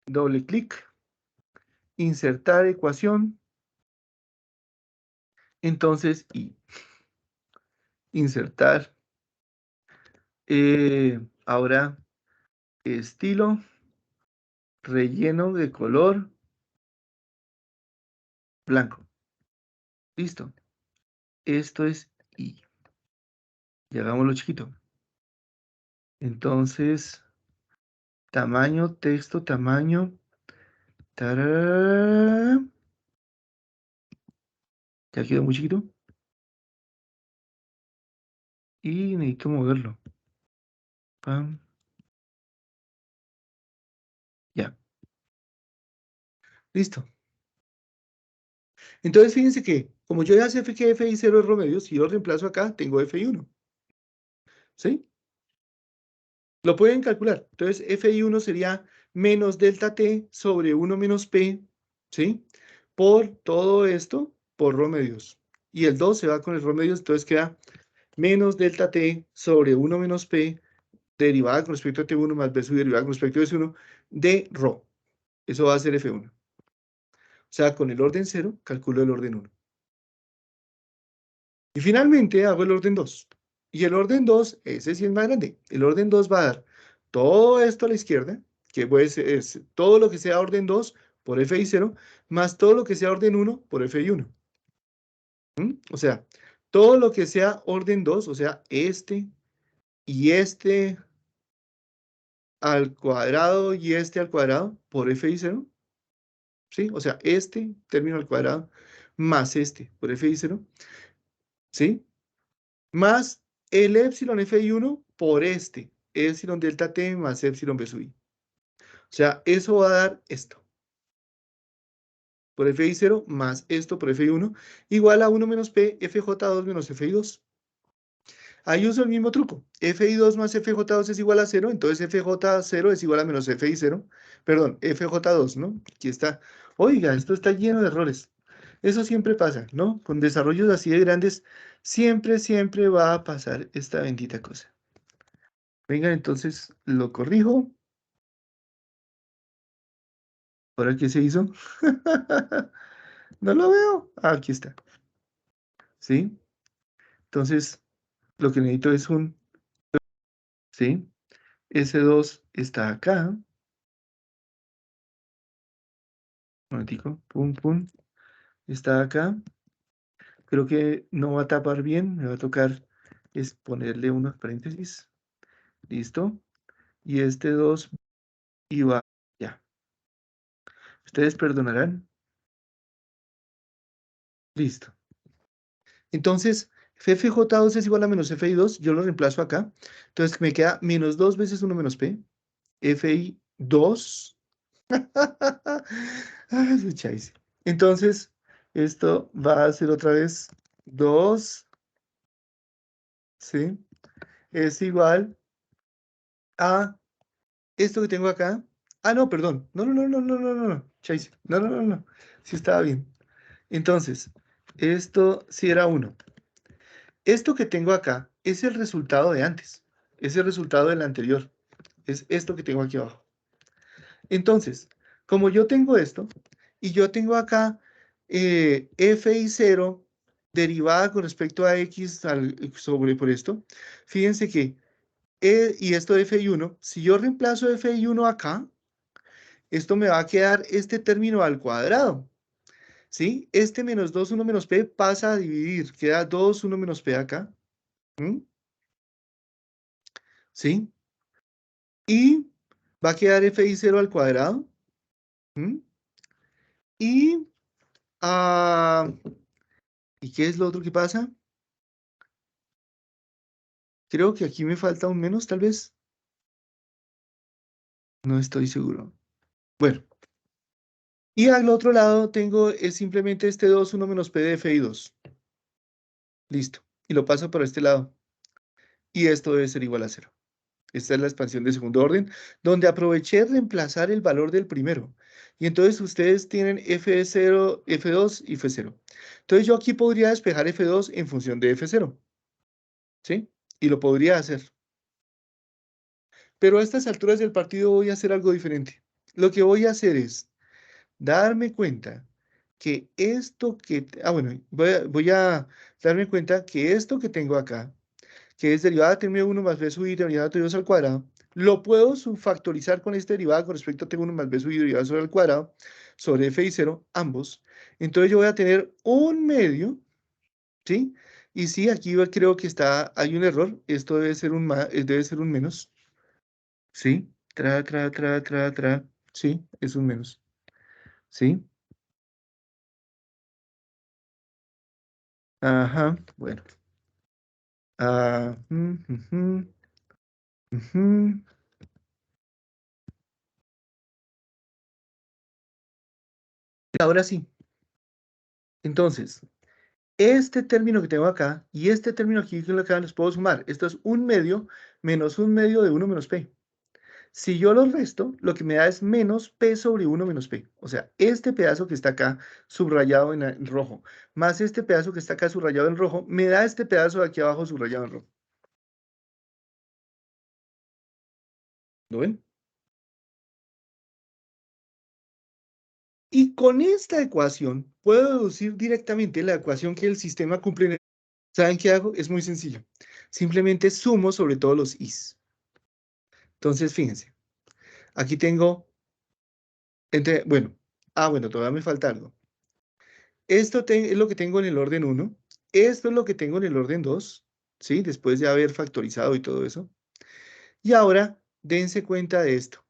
doble clic, insertar ecuación. Entonces, I. Insertar. Ahora, estilo, relleno de color blanco. Listo. Esto es I. Y hagámoslo chiquito. Entonces, tamaño, texto, tamaño. Tararara. Ya quedó muy chiquito. Y necesito moverlo. Pam. Ya. Listo. Entonces, fíjense que, como yo ya sé que FI0 es Romedios, si yo lo reemplazo acá, tengo FI1. ¿Sí? Lo pueden calcular. Entonces, FI1 sería menos delta T sobre 1 menos P, ¿sí? Por todo esto, por Romedios. Y el 2 se va con el Romedios, entonces queda menos delta T sobre 1 menos P, derivada con respecto a T1 más B su derivada con respecto a S1, de Rho. Eso va a ser F1. O sea, con el orden 0, calculo el orden 1. Y finalmente hago el orden 2. Y el orden 2, ese sí es más grande. El orden 2 va a dar todo esto a la izquierda, que pues es todo lo que sea orden 2 por FI0, más todo lo que sea orden 1 por FI1. O sea, todo lo que sea orden 2, o sea, este y este al cuadrado y este al cuadrado por FI0. ¿Sí? O sea, este término al cuadrado más este por FI0. ¿Sí? Más el epsilon FI1 por este, epsilon delta T más epsilon B sub I. O sea, eso va a dar esto. Por FI0 más esto por FI1, igual a 1 menos P, FJ2 menos FI2. Ahí uso el mismo truco. FI2 más FJ2 es igual a 0, entonces FJ0 es igual a menos FI0. Perdón, FJ2, ¿no? Aquí está. Oiga, esto está lleno de errores. Eso siempre pasa, ¿no? Con desarrollos así de grandes, siempre va a pasar esta bendita cosa. Venga, entonces lo corrijo. ¿Ahora qué se hizo? No lo veo. Ah, aquí está. ¿Sí? Entonces, lo que necesito es un... ¿Sí? S2 está acá. Un momentico. Pum, pum. Está acá. Creo que no va a tapar bien. Me va a tocar es ponerle unos paréntesis. Listo. Y este 2 iba... Ya. Ustedes perdonarán. Listo. Entonces, FJ2 es igual a menos FI2. Yo lo reemplazo acá. Entonces, me queda menos 2 veces 1 menos P. FI2. Entonces, esto va a ser otra vez 2, ¿sí? Es igual a esto que tengo acá. Ah, no, perdón. No. Chase. No. Sí estaba bien. Entonces, esto sí era 1. Esto que tengo acá es el resultado de antes. Es el resultado del anterior. Es esto que tengo aquí abajo. Entonces, como yo tengo esto, y yo tengo acá FI0 derivada con respecto a X sobre por esto, fíjense que, y esto de FI1, si yo reemplazo FI1 acá, esto me va a quedar este término al cuadrado, ¿sí? Este menos 2, 1 menos P pasa a dividir, queda 2, 1 menos P acá, ¿Mm? ¿Sí? Y va a quedar fi0 al cuadrado. ¿Mm? Y, ¿y qué es lo otro que pasa? Creo que aquí me falta un menos, tal vez. No estoy seguro. Bueno. Y al otro lado tengo simplemente este 2, 1 menos p de fi2. Listo. Y lo paso por este lado. Y esto debe ser igual a 0. Esta es la expansión de segundo orden, donde aproveché reemplazar el valor del primero. Y entonces ustedes tienen f0, f2 y f0. Entonces yo aquí podría despejar f2 en función de f0. ¿Sí? Y lo podría hacer. Pero a estas alturas del partido voy a hacer algo diferente. Lo que voy a hacer es darme cuenta que esto que... bueno, voy a darme cuenta que esto que tengo acá, que es derivada de T1 más B sub i derivada de T2 al cuadrado, lo puedo subfactorizar con esta derivada con respecto a T1 más B sub i derivada sobre al cuadrado, sobre fi0, ambos. Entonces yo voy a tener un medio, ¿sí? Y sí, aquí creo que hay un error. Esto debe ser debe ser un menos. ¿Sí? Sí, es un menos. ¿Sí? Ajá, bueno. Ujú. Ahora sí. Entonces, este término que tengo acá y este término aquí que acá los puedo sumar. Esto es un medio menos un medio de 1 menos p. Si yo los resto, lo que me da es menos p sobre 1 menos p. O sea, este pedazo que está acá subrayado en rojo, más este pedazo que está acá subrayado en rojo, me da este pedazo de aquí abajo subrayado en rojo. ¿Lo ven? Y con esta ecuación puedo deducir directamente la ecuación que el sistema cumple. ¿Saben qué hago? Es muy sencillo. Simplemente sumo sobre todos los i's. Entonces, fíjense. Aquí tengo, bueno, todavía me falta algo. Esto es lo que tengo en el orden 1. Esto es lo que tengo en el orden 2, ¿sí? Después de haber factorizado y todo eso. Y ahora, dense cuenta de esto.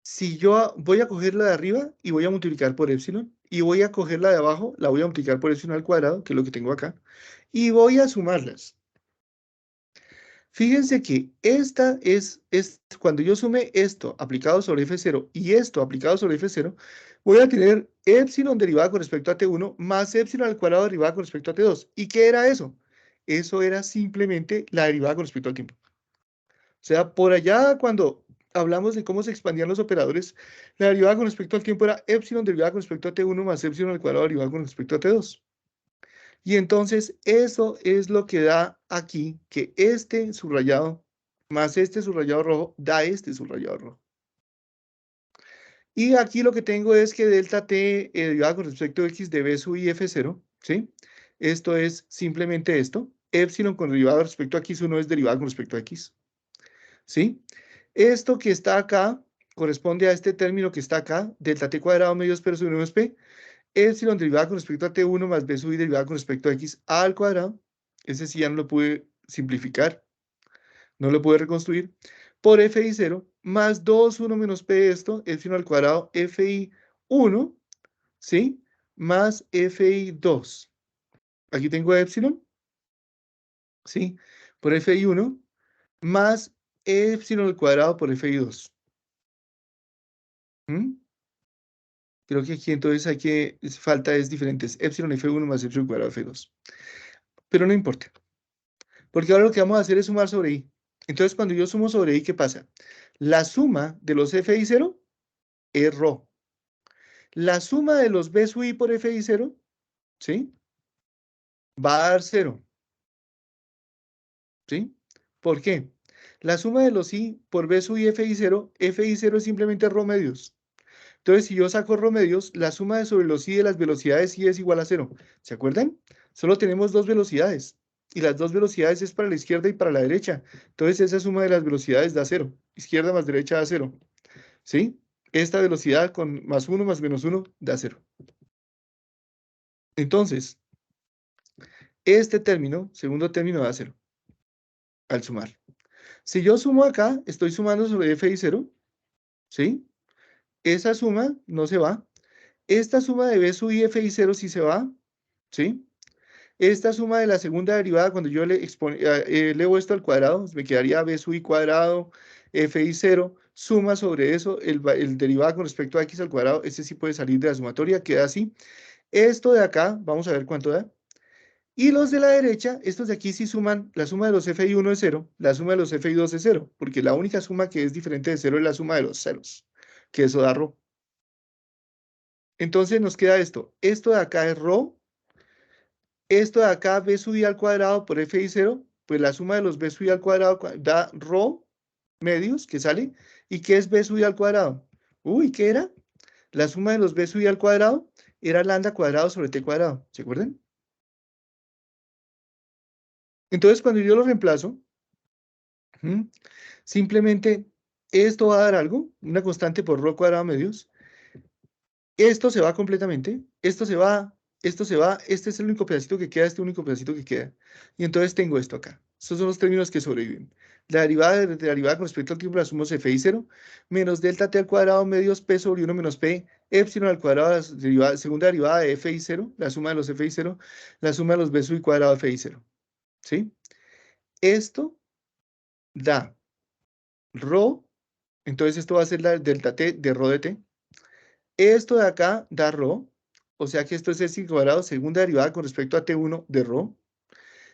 Si yo voy a coger la de arriba y voy a multiplicar por epsilon, y voy a coger la de abajo, la voy a multiplicar por epsilon al cuadrado, que es lo que tengo acá, y voy a sumarlas. Fíjense que esta es cuando yo sume esto aplicado sobre F0 y esto aplicado sobre F0, voy a tener epsilon derivada con respecto a T1 más epsilon al cuadrado derivada con respecto a T2. ¿Y qué era eso? Eso era simplemente la derivada con respecto al tiempo. O sea, por allá cuando hablamos de cómo se expandían los operadores, la derivada con respecto al tiempo era epsilon derivada con respecto a T1 más epsilon al cuadrado derivada con respecto a T2. Y entonces eso es lo que da aquí, que este subrayado más este subrayado rojo da este subrayado rojo. Y aquí lo que tengo es que delta t derivada con respecto a x de b sub i f0, ¿sí? Esto es simplemente esto. Epsilon con derivada respecto a x1 es derivada con respecto a x, ¿sí? Esto que está acá corresponde a este término que está acá, delta t cuadrado medio p sobre 1 p. Epsilon derivada con respecto a T1 más B sub i derivada con respecto a X al cuadrado. Ese sí ya no lo pude simplificar. No lo pude reconstruir. Por FI0 más 2, 1 menos P de esto, epsilon al cuadrado FI1, ¿sí? Más FI2. Aquí tengo epsilon, ¿sí? Por FI1 más epsilon al cuadrado por FI2. Creo que aquí entonces falta es diferentes. Epsilon F1 más epsilon cuadrado F2. Pero no importa. Porque ahora lo que vamos a hacer es sumar sobre i. Entonces, cuando yo sumo sobre i, ¿qué pasa? La suma de los fi0 es rho. La suma de los b sub i por fi0, ¿sí? Va a dar 0. ¿Sí? ¿Por qué? La suma de los i por b sub i fi0 es simplemente rho medios. Entonces, si yo saco rho medios, la suma de sobre los i de las velocidades i es igual a 0. ¿Se acuerdan? Solo tenemos dos velocidades. Y las dos velocidades es para la izquierda y para la derecha. Entonces, esa suma de las velocidades da 0. Izquierda más derecha da 0. ¿Sí? Esta velocidad con más 1 más menos 1 da 0. Entonces, este término, segundo término, da 0 al sumar. Si yo sumo acá, estoy sumando sobre f y 0, ¿sí? Esa suma no se va. Esta suma de b sub i f y 0 sí se va, ¿sí? Esta suma de la segunda derivada, cuando yo elevo esto al cuadrado, me quedaría b sub i cuadrado, f y 0, suma sobre eso el derivado con respecto a x al cuadrado, ese sí puede salir de la sumatoria, queda así. Esto de acá, vamos a ver cuánto da. Y los de la derecha, estos de aquí sí suman, la suma de los fi1 es 0, la suma de los fi2 es 0, porque la única suma que es diferente de 0 es la suma de los ceros, que eso da ρ. Entonces nos queda esto de acá es ρ, esto de acá b sub i al cuadrado por f y 0, pues la suma de los b sub i al cuadrado da ρ medios, que sale, ¿y qué es b sub i al cuadrado? Uy, ¿qué era? La suma de los b sub i al cuadrado era lambda cuadrado sobre t cuadrado, ¿se acuerdan? Entonces, cuando yo lo reemplazo, simplemente esto va a dar algo, una constante por ρ cuadrado medios. Esto se va completamente, esto se va, este es el único pedacito que queda, este único pedacito que queda. Y entonces tengo esto acá. Estos son los términos que sobreviven. La derivada con respecto al tiempo la sumo f y 0, menos delta t al cuadrado medios p sobre 1 menos p, epsilon al cuadrado, la segunda derivada de f y 0, la suma de los f y 0, la suma de los b sub i cuadrado f y 0. ¿Sí? Esto da ρ, entonces esto va a ser la delta t de ρ de t. Esto de acá da ρ, o sea que esto es x cuadrado, segunda derivada con respecto a t1 de ρ.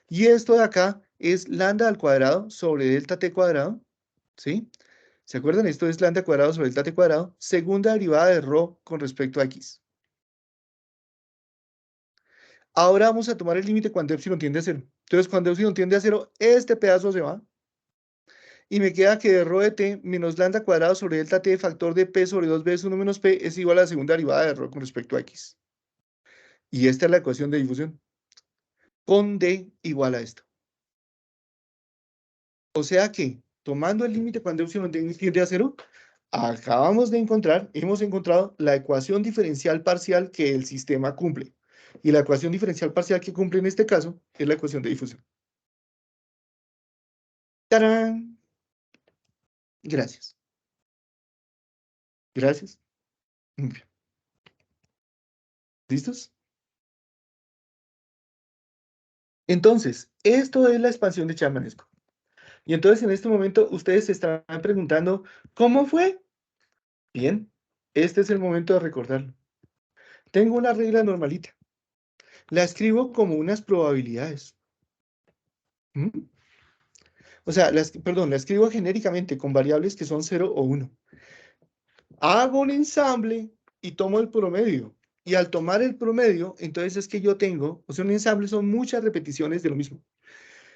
Y esto de acá es lambda al cuadrado sobre delta t cuadrado, ¿sí? ¿Se acuerdan? Esto es lambda cuadrado sobre delta t cuadrado, segunda derivada de ρ con respecto a x. Ahora vamos a tomar el límite cuando epsilon tiende a 0. Entonces, cuando epsilon tiende a 0, este pedazo se va. Y me queda que de ρ de t menos lambda cuadrado sobre delta t factor de p sobre 2 veces 1 menos p es igual a la segunda derivada de ρ con respecto a x. Y esta es la ecuación de difusión. Con d igual a esto. O sea que, tomando el límite cuando epsilon tiende a 0, hemos encontrado la ecuación diferencial parcial que el sistema cumple. Y la ecuación diferencial parcial que cumple en este caso es la ecuación de difusión. ¡Tarán! Gracias. Gracias. Muy bien. ¿Listos? Entonces, esto es la expansión de Chamanesco. Y entonces en este momento ustedes se estarán preguntando, ¿cómo fue? Bien, este es el momento de recordarlo. Tengo una regla normalita. La escribo como unas probabilidades. O sea, la escribo genéricamente con variables que son 0 o 1. Hago un ensamble y tomo el promedio. Y al tomar el promedio, entonces es que yo tengo, o sea, un ensamble son muchas repeticiones de lo mismo.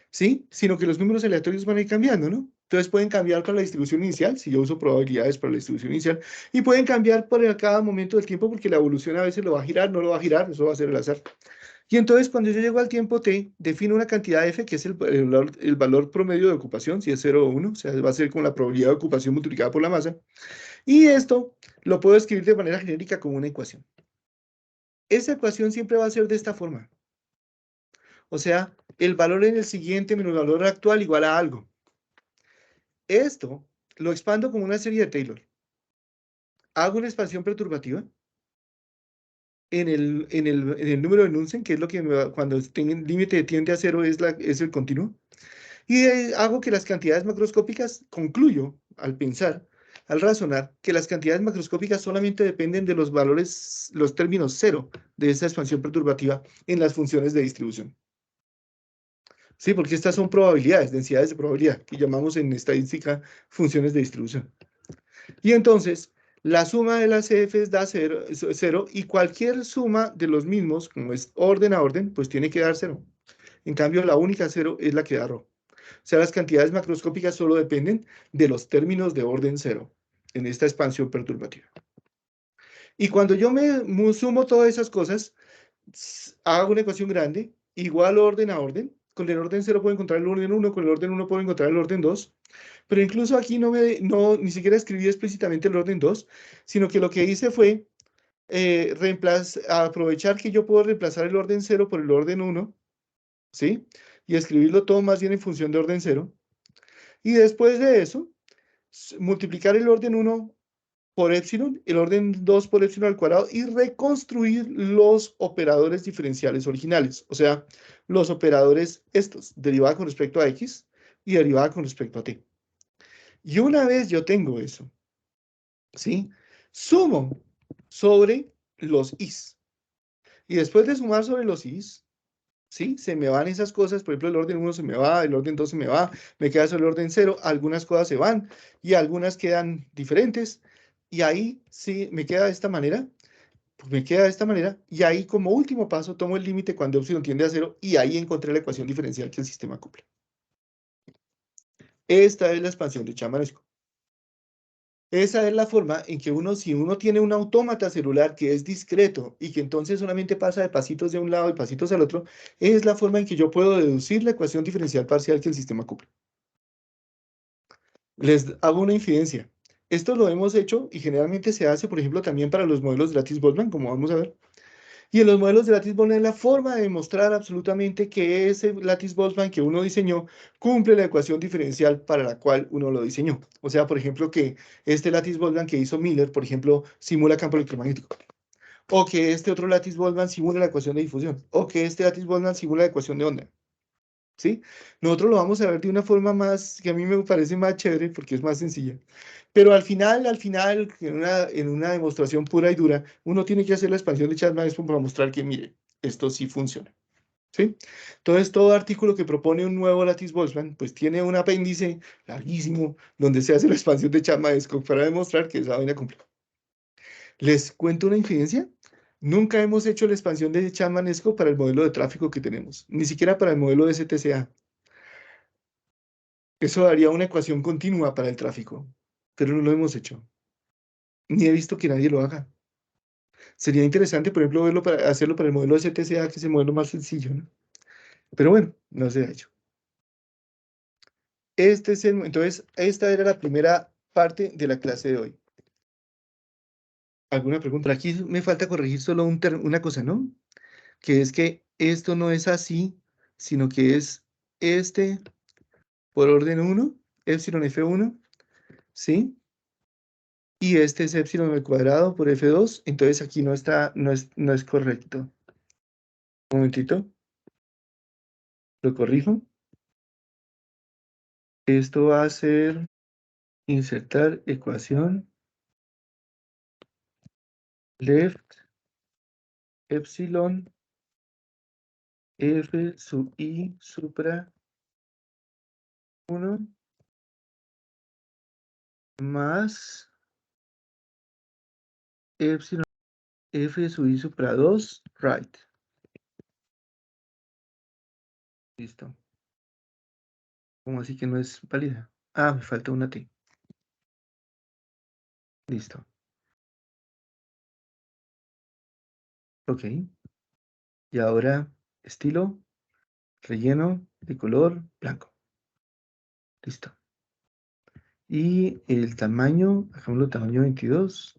¿Sí? Sino que los números aleatorios van a ir cambiando, ¿no? Entonces pueden cambiar para la distribución inicial, si yo uso probabilidades para la distribución inicial, y pueden cambiar por cada momento del tiempo, porque la evolución a veces lo va a girar, no lo va a girar, eso va a ser el azar. Y entonces cuando yo llego al tiempo t, defino una cantidad f, que es el valor promedio de ocupación, si es 0 o 1, o sea, va a ser con la probabilidad de ocupación multiplicada por la masa, y esto lo puedo escribir de manera genérica como una ecuación. Esa ecuación siempre va a ser de esta forma. O sea, el valor en el siguiente menos el valor actual igual a algo. Esto lo expando como una serie de Taylor. Hago una expansión perturbativa en el número de Bunsen, que es lo que cuando el límite tiende a 0 es el continuo. Y hago que las cantidades macroscópicas, concluyo al pensar, al razonar, que las cantidades macroscópicas solamente dependen de los valores, los términos 0 de esa expansión perturbativa en las funciones de distribución. Sí, porque estas son probabilidades, densidades de probabilidad, que llamamos en estadística funciones de distribución. Y entonces, la suma de las Fs da 0 y cualquier suma de los mismos, como es orden a orden, pues tiene que dar 0. En cambio, la única 0 es la que da ρ. O sea, las cantidades macroscópicas solo dependen de los términos de orden 0 en esta expansión perturbativa. Y cuando yo me sumo todas esas cosas, hago una ecuación grande, igual orden a orden. Con el orden 0 puedo encontrar el orden 1, con el orden 1 puedo encontrar el orden 2. Pero incluso aquí ni siquiera escribí explícitamente el orden 2, sino que lo que hice fue aprovechar que yo puedo reemplazar el orden 0 por el orden 1 ¿sí? Y escribirlo todo más bien en función de orden 0. Y después de eso, multiplicar el orden 1 por epsilon, el orden 2 por epsilon al cuadrado y reconstruir los operadores diferenciales originales. O sea, los operadores estos, derivada con respecto a x y derivada con respecto a t. Y una vez yo tengo eso, ¿sí? Sumo sobre los is. Y después de sumar sobre los is, ¿sí? Se me van esas cosas, por ejemplo, el orden 1 se me va, el orden 2 se me va, me queda solo el orden 0, algunas cosas se van y algunas quedan diferentes. Y ahí sí me queda de esta manera, pues me queda de esta manera, y ahí como último paso tomo el límite cuando epsilon tiende a 0 y ahí encontré la ecuación diferencial que el sistema cumple. Esta es la expansión de Chamanesco. Esa es la forma en que si uno tiene un autómata celular que es discreto y que entonces solamente pasa de pasitos de un lado y pasitos al otro, es la forma en que yo puedo deducir la ecuación diferencial parcial que el sistema cumple. Les hago una infidencia. Esto lo hemos hecho y generalmente se hace, por ejemplo, también para los modelos de Lattice-Boltzmann, como vamos a ver. Y en los modelos de Lattice-Boltzmann es la forma de demostrar absolutamente que ese Lattice-Boltzmann que uno diseñó cumple la ecuación diferencial para la cual uno lo diseñó. O sea, por ejemplo, que este Lattice-Boltzmann que hizo Miller, por ejemplo, simula campo electromagnético. O que este otro Lattice-Boltzmann simula la ecuación de difusión. O que este Lattice-Boltzmann simula la ecuación de onda. ¿Sí? Nosotros lo vamos a ver de una forma más, que a mí me parece más chévere porque es más sencilla. Pero al final, en una demostración pura y dura, uno tiene que hacer la expansión de Chapman-Espo para mostrar que, mire, esto sí funciona. ¿Sí? Entonces, todo artículo que propone un nuevo Lattice-Boltzmann, pues tiene un apéndice larguísimo donde se hace la expansión de Chapman-Espo para demostrar que esa vaina cumple. ¿Les cuento una infidencia? Nunca hemos hecho la expansión de Chapman-Espo para el modelo de tráfico que tenemos, ni siquiera para el modelo de STCA. Eso daría una ecuación continua para el tráfico, pero no lo hemos hecho. Ni he visto que nadie lo haga. Sería interesante, por ejemplo, hacerlo para el modelo de STCA, que es el modelo más sencillo, ¿no? Pero bueno, no se ha hecho. Entonces, esta era la primera parte de la clase de hoy. ¿Alguna pregunta? Aquí me falta corregir solo una cosa, ¿no? Que es que esto no es así, sino que es este por orden 1, epsilon F1, ¿sí? Y este es epsilon al cuadrado por F2, entonces aquí no es correcto. Un momentito. Lo corrijo. Esto va a ser insertar ecuación left epsilon F sub I supra 1 más epsilon F sub I supra 2 right. Listo. ¿Cómo así que no es válida? Ah, me falta una T. Listo. Ok. Y ahora estilo, relleno de color blanco. Listo. Y el tamaño, hagámoslo tamaño 22.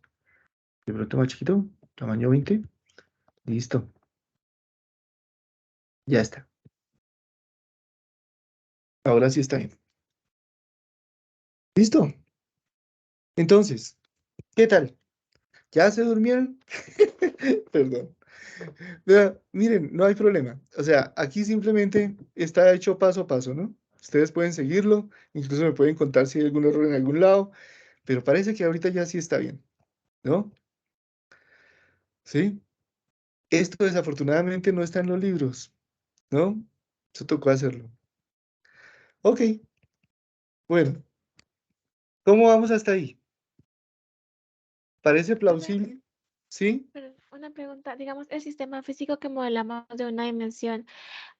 De pronto más chiquito, tamaño 20. Listo. Ya está. Ahora sí está bien. ¿Listo? Entonces, ¿qué tal? ¿Ya se durmieron? Perdón. Vea, miren, no hay problema. O sea, aquí simplemente está hecho paso a paso, ¿no? Ustedes pueden seguirlo, incluso me pueden contar si hay algún error en algún lado, pero parece que ahorita ya sí está bien, ¿no? ¿Sí? Esto desafortunadamente no está en los libros, ¿no? Eso tocó hacerlo. Ok, bueno. ¿Cómo vamos hasta ahí? ¿Parece plausible? ¿Sí? Pero una pregunta, digamos, el sistema físico que modelamos de una dimensión,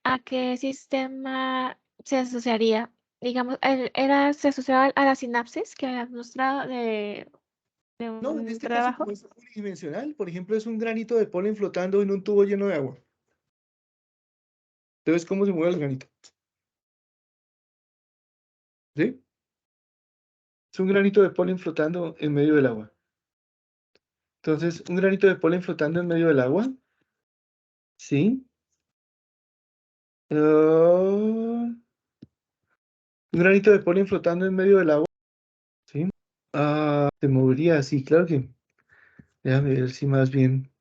¿a qué sistema se asociaría? Digamos, se asociaba a la sinapsis que habías mostrado de No, en un este caso, trabajo. como es unidimensional, por ejemplo, es un granito de polen flotando en un tubo lleno de agua. Entonces, ¿cómo se mueve el granito? ¿Sí? Es un granito de polen flotando en medio del agua. Entonces, un granito de polen flotando en medio del agua, ¿sí? Un granito de polen flotando en medio del agua. ¿Sí? Se movería así, claro que. Déjame ver si más bien.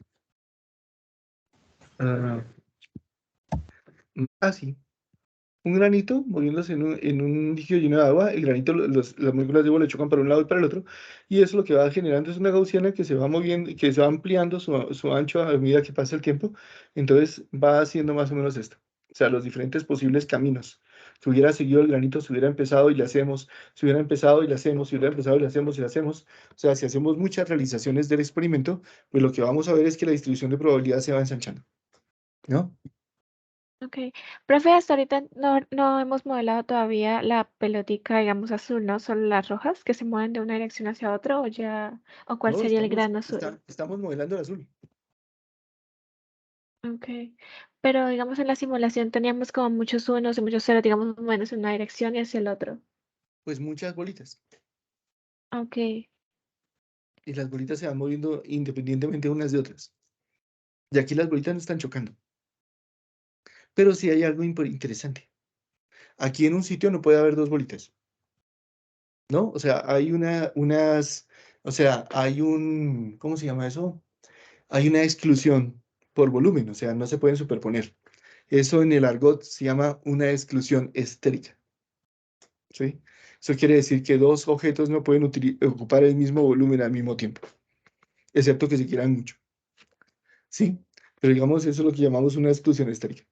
Así. Un granito moviéndose en un líquido lleno de agua, el granito, las moléculas de agua le chocan para un lado y para el otro, y eso lo que va generando es una gaussiana que se va moviendo, que se va ampliando su ancho a medida que pasa el tiempo, entonces va haciendo más o menos esto. O sea, los diferentes posibles caminos. Si hubiera seguido el granito, si hubiera empezado y le hacemos, si hubiera empezado y le hacemos, si hubiera empezado y le hacemos y le hacemos. O sea, si hacemos muchas realizaciones del experimento, pues lo que vamos a ver es que la distribución de probabilidad se va ensanchando, ¿no? Ok. Profe, hasta ahorita no hemos modelado todavía la pelotica, digamos, azul, ¿no? Solo las rojas que se mueven de una dirección hacia otra, o cuál No, sería el grano azul. estamos modelando el azul. Ok. Pero, digamos, en la simulación teníamos como muchos unos y muchos ceros, digamos, menos en una dirección y hacia el otro. Pues muchas bolitas. Ok. Y las bolitas se van moviendo independientemente unas de otras. Y aquí las bolitas no están chocando. Pero sí hay algo interesante. Aquí en un sitio no puede haber dos bolitas, ¿no? O sea, hay ¿cómo se llama eso? Hay una exclusión por volumen, o sea, no se pueden superponer. Eso en el argot se llama una exclusión estérica, ¿sí? Eso quiere decir que dos objetos no pueden ocupar el mismo volumen al mismo tiempo, excepto que se quieran mucho. Sí, pero digamos, eso es lo que llamamos una exclusión estérica.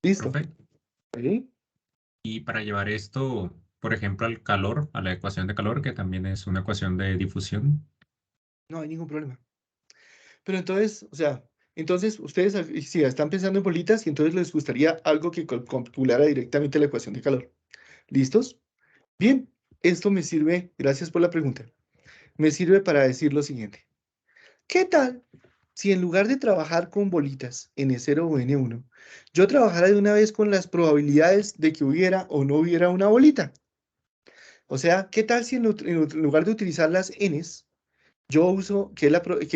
¿Listo? Profe, ¿Sí? y para llevar esto, por ejemplo, al calor, a la ecuación de calor, que también es una ecuación de difusión. No hay ningún problema. Pero entonces, o sea, entonces ustedes sí, están pensando en bolitas y entonces les gustaría algo que calculara directamente la ecuación de calor. ¿Listos? Bien, esto me sirve, gracias por la pregunta, me sirve para decir lo siguiente. ¿Qué tal si en lugar de trabajar con bolitas N0 o N1, yo trabajara de una vez con las probabilidades de que hubiera o no hubiera una bolita? O sea, ¿qué tal si en lugar de utilizar las Ns, yo uso, que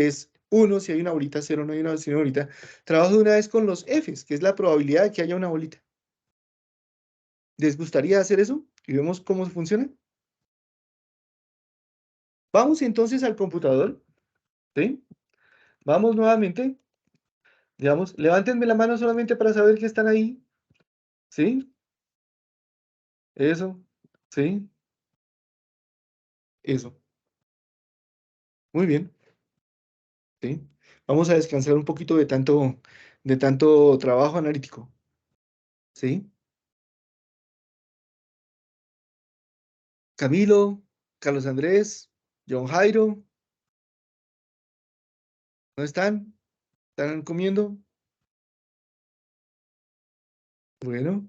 es 1 si hay una bolita, 0 no hay una, si hay una bolita, trabajo de una vez con los Fs, que es la probabilidad de que haya una bolita? ¿Les gustaría hacer eso? Y vemos cómo funciona. Vamos entonces al computador, ¿sí? Vamos nuevamente, digamos, levántenme la mano solamente para saber que están ahí, ¿sí? Eso, ¿sí? Eso. Muy bien, ¿sí? Vamos a descansar un poquito de tanto trabajo analítico, ¿sí? Camilo, Carlos Andrés, John Jairo, ¿no están? ¿Están comiendo? Bueno,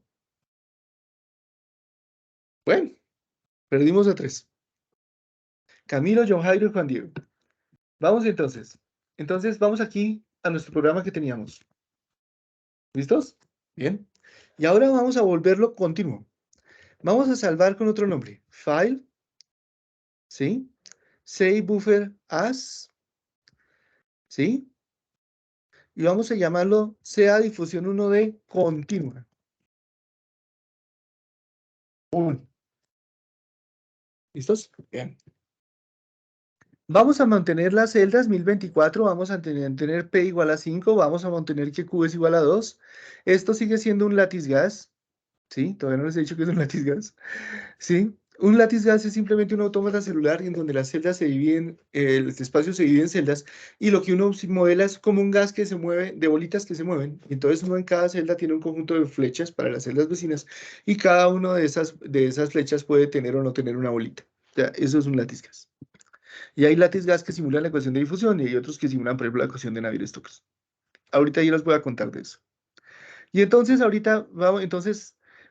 bueno, perdimos a 3. Camilo, John Jairo y Juan Diego. Vamos entonces. Entonces vamos aquí a nuestro programa que teníamos. ¿Listos? Bien. Y ahora vamos a volverlo continuo. Vamos a salvar con otro nombre. File, ¿sí? Save buffer as, ¿sí? Y vamos a llamarlo sea difusión 1 de continua. 1. ¿Listos? Bien. Vamos a mantener las celdas 1024, vamos a tener P igual a 5, vamos a mantener que Q es igual a 2. Esto sigue siendo un lattice gas, ¿sí? Todavía no les he dicho que es un lattice gas, ¿sí? Un lattice gas es simplemente un autómata celular en donde las celdas se dividen, el espacio se divide en celdas, y lo que uno modela es como un gas que se mueve, de bolitas que se mueven. Entonces uno en cada celda tiene un conjunto de flechas para las celdas vecinas, y cada una de esas flechas puede tener o no tener una bolita. O sea, eso es un lattice gas. Y hay lattice gas que simulan la ecuación de difusión y hay otros que simulan, por ejemplo, la ecuación de Navier-Stokes. Ahorita yo les voy a contar de eso. Y entonces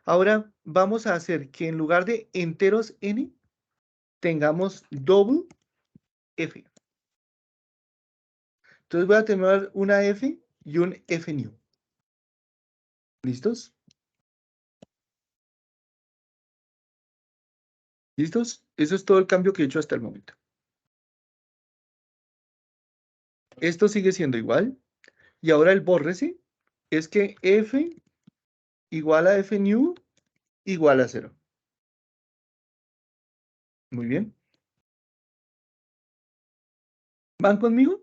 ahora vamos a hacer que en lugar de enteros n, tengamos double f. Entonces voy a tener una f y un f new. ¿Listos? ¿Listos? Eso es todo el cambio que he hecho hasta el momento. Esto sigue siendo igual. Y ahora el bórrese es que F igual a F new igual a 0. Muy bien. ¿Van conmigo?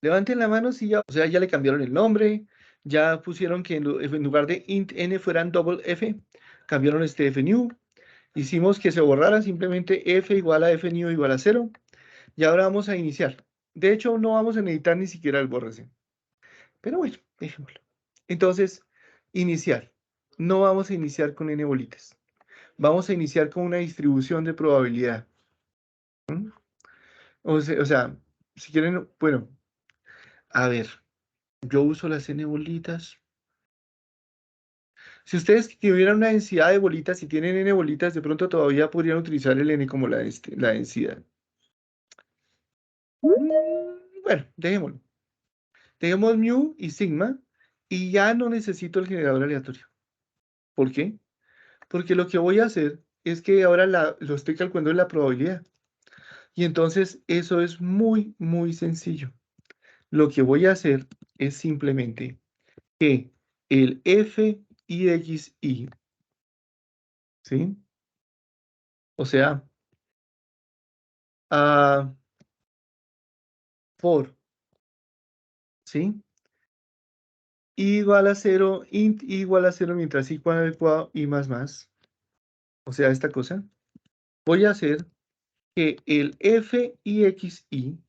Levanten la mano si ya, o sea, ya le cambiaron el nombre, ya pusieron que en lugar de int n fueran double f, cambiaron este f new, hicimos que se borrara simplemente f igual a f new igual a 0, y ahora vamos a iniciar. De hecho, no vamos a necesitar ni siquiera el bórrese, pero bueno, dejémoslo. Entonces, iniciar. No vamos a iniciar con n bolitas. Vamos a iniciar con una distribución de probabilidad. ¿Mm? O sea, si quieren, bueno, a ver, yo uso las n bolitas. Si ustedes tuvieran una densidad de bolitas, si tienen n bolitas, de pronto todavía podrían utilizar el n como la densidad. Bueno, dejémoslo. Dejemos mu y sigma y ya no necesito el generador aleatorio. ¿Por qué? Porque lo que voy a hacer es que ahora lo estoy calculando en la probabilidad. Y entonces eso es muy, muy sencillo. Lo que voy a hacer es simplemente que el f y x y, ¿sí? O sea, for, ¿sí? Igual a 0, int igual a 0 mientras i igual al cuadrado y más. O sea, esta cosa. Voy a hacer que el f y x y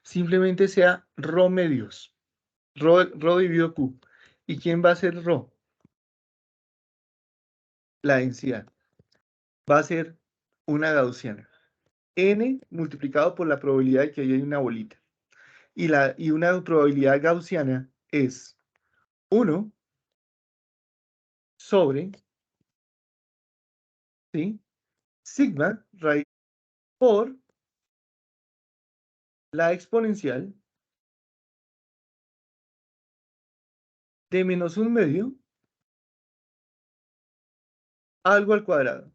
simplemente sea ρ medios. Rho dividido q. ¿Y quién va a ser rho? La densidad. Va a ser una gaussiana. N multiplicado por la probabilidad de que haya una bolita. Y una probabilidad gaussiana es 1 sobre, ¿sí? Sigma raíz por la exponencial de menos 1/2 algo al cuadrado.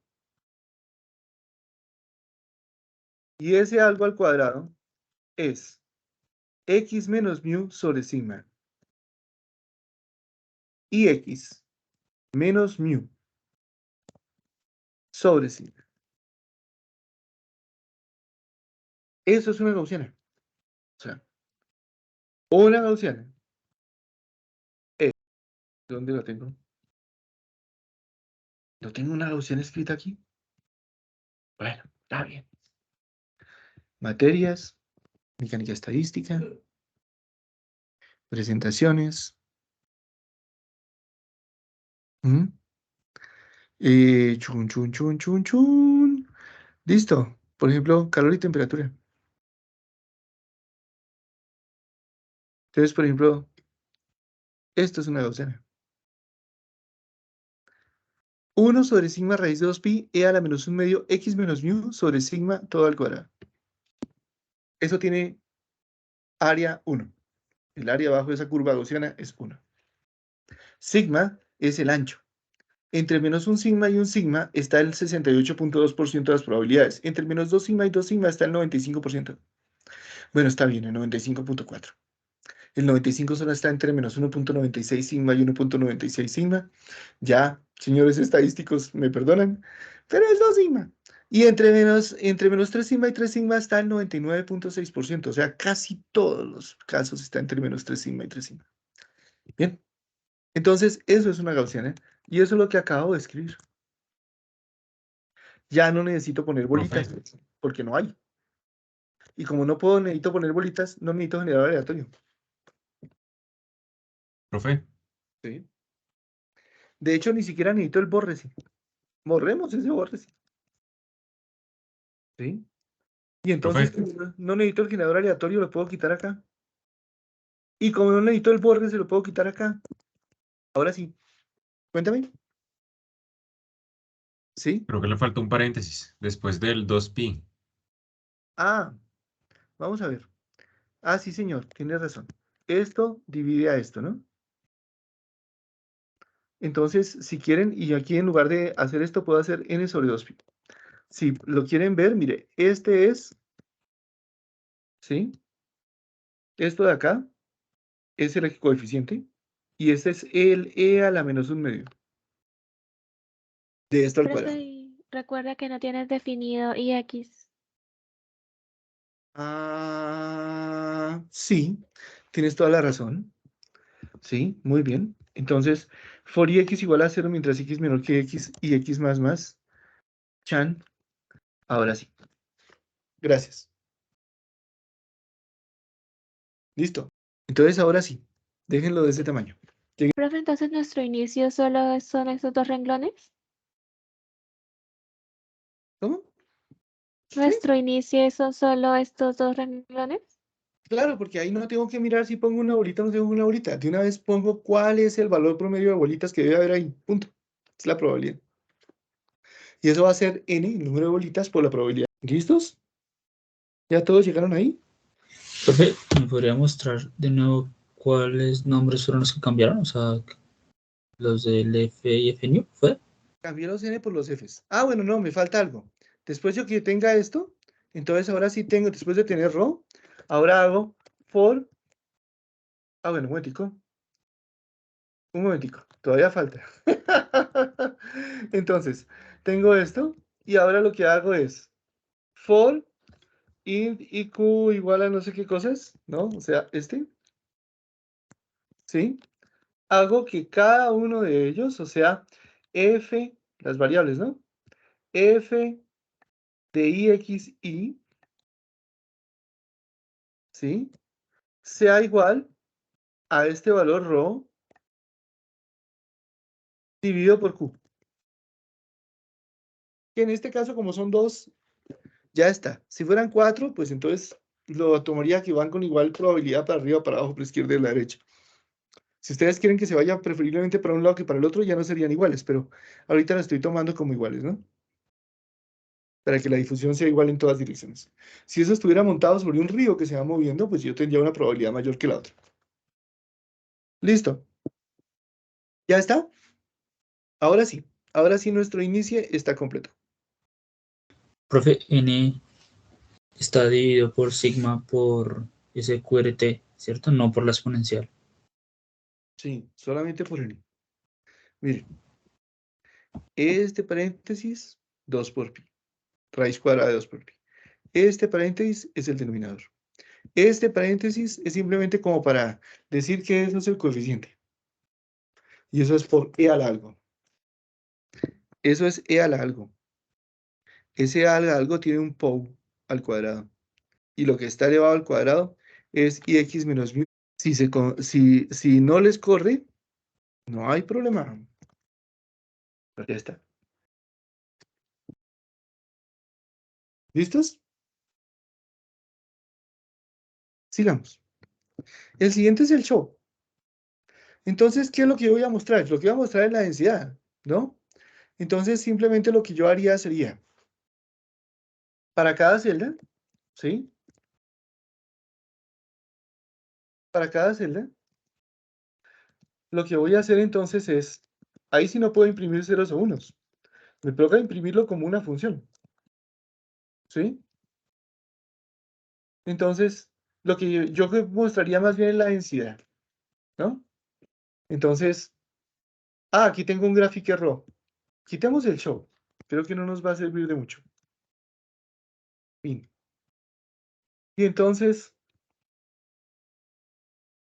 Y ese algo al cuadrado es x menos mu sobre sigma. Y x menos mu sobre sigma. Eso es una gaussiana. O sea, una gaussiana es... ¿Dónde lo tengo? ¿No tengo una gaussiana escrita aquí? Bueno, está bien. Materias, mecánica estadística, presentaciones. Chun. Listo. Por ejemplo, calor y temperatura. Entonces, por ejemplo, esto es una gaussiana. 1 sobre sigma raíz de 2pi e a la menos 1/2 x menos mu sobre sigma todo al cuadrado. Eso tiene área 1. El área abajo de esa curva gaussiana es 1. Sigma es el ancho. Entre menos un sigma y un sigma está el 68.2% de las probabilidades. Entre menos 2 sigma y 2 sigma está el 95%. Bueno, está bien, el 95.4. El 95 solo está entre menos 1.96 sigma y 1.96 sigma. Ya, señores estadísticos, me perdonan, pero es 2 sigma. Y entre menos 3 sigma y 3 sigma está el 99.6%. O sea, casi todos los casos están entre menos 3 sigma y 3 sigma. Bien. Entonces, eso es una gaussiana. Y eso es lo que acabo de escribir. Ya no necesito poner bolitas, porque no hay. Y como no necesito poner bolitas, no necesito generador aleatorio. Profe, ¿Sí? De hecho, ni siquiera necesito el bórrese. Borremos ese bórrese. ¿Sí? Y entonces, Profe. no necesito el generador aleatorio, lo puedo quitar acá. Y como no necesito el bórrese, lo puedo quitar acá. Ahora sí. Cuéntame. ¿Sí? Creo que le falta un paréntesis después del 2pi. Ah, vamos a ver. Ah, sí, señor, tienes razón. Esto divide a esto, ¿no? Entonces, si quieren, y aquí en lugar de hacer esto, puedo hacer n sobre 2pi. Si lo quieren ver, mire, este es, ¿sí? Esto de acá es el coeficiente, Y este es el e a la menos un medio. De esto al Profe, cuadrado. y recuerda que no tienes definido ix. Ah, sí, tienes toda la razón. Sí, muy bien. Entonces, for x igual a 0 mientras x menor que x y x más. Chan, ahora sí. Gracias. Listo. Entonces, ahora sí. Déjenlo de ese tamaño. Profe, entonces nuestro inicio solo son estos dos renglones. ¿Cómo? ¿Sí? Nuestro inicio son solo estos dos renglones. Claro, porque ahí no tengo que mirar si pongo una bolita o no tengo una bolita. De una vez pongo cuál es el valor promedio de bolitas que debe haber ahí. Punto. Es la probabilidad. Y eso va a ser n, el número de bolitas, por la probabilidad. ¿Listos? ¿Ya todos llegaron ahí? Profe, ¿me podría mostrar de nuevo cuáles nombres fueron los que cambiaron? O sea, los del F y F new, ¿fue? Cambié los n por los f's. Ah, bueno, no, me falta algo. Después de que tenga esto, entonces ahora sí tengo, después de tener row, ahora hago for. Ah, bueno, un momentico, todavía falta. Entonces, tengo esto, y ahora lo que hago es for int iq igual a no sé qué cosas, ¿no? O sea, ¿sí? Hago que cada uno de ellos, o sea, f, las variables, ¿no? F de ixy, ¿sí? Sea igual a este valor ρ dividido por q. Que en este caso, como son 2, ya está. Si fueran 4, pues entonces lo tomaría que van con igual probabilidad para arriba, para abajo, para la izquierda y la derecha. Si ustedes quieren que se vaya preferiblemente para un lado que para el otro, ya no serían iguales, pero ahorita lo estoy tomando como iguales, ¿no? Para que la difusión sea igual en todas direcciones. Si eso estuviera montado sobre un río que se va moviendo, pues yo tendría una probabilidad mayor que la otra. ¿Listo? ¿Ya está? Ahora sí nuestro inicio está completo. Profe, N está dividido por sigma por ese QRT, ¿cierto? No por la exponencial. Sí, solamente por n. Miren, este paréntesis, 2 por pi. Raíz cuadrada de 2 por pi. Este paréntesis es el denominador. Este paréntesis es simplemente como para decir que eso es el coeficiente. Y eso es por e al algo. Eso es e al algo. Ese al algo tiene un pou al cuadrado. Y lo que está elevado al cuadrado es ix menos mu. Si no les corre, no hay problema. Ya está. ¿Listos? Sigamos. El siguiente es el show. Entonces, ¿qué es lo que yo voy a mostrar? Lo que voy a mostrar es la densidad, ¿no? Entonces, simplemente lo que yo haría sería, para cada celda, ¿sí? Para cada celda, lo que voy a hacer entonces es, ahí sí no puedo imprimir ceros o unos. Me toca imprimirlo como una función, ¿sí? Entonces, lo que yo mostraría más bien es la densidad, ¿no? Entonces, aquí tengo un gráfico raw. Quitemos el show. Creo que no nos va a servir de mucho. Fin. Y entonces,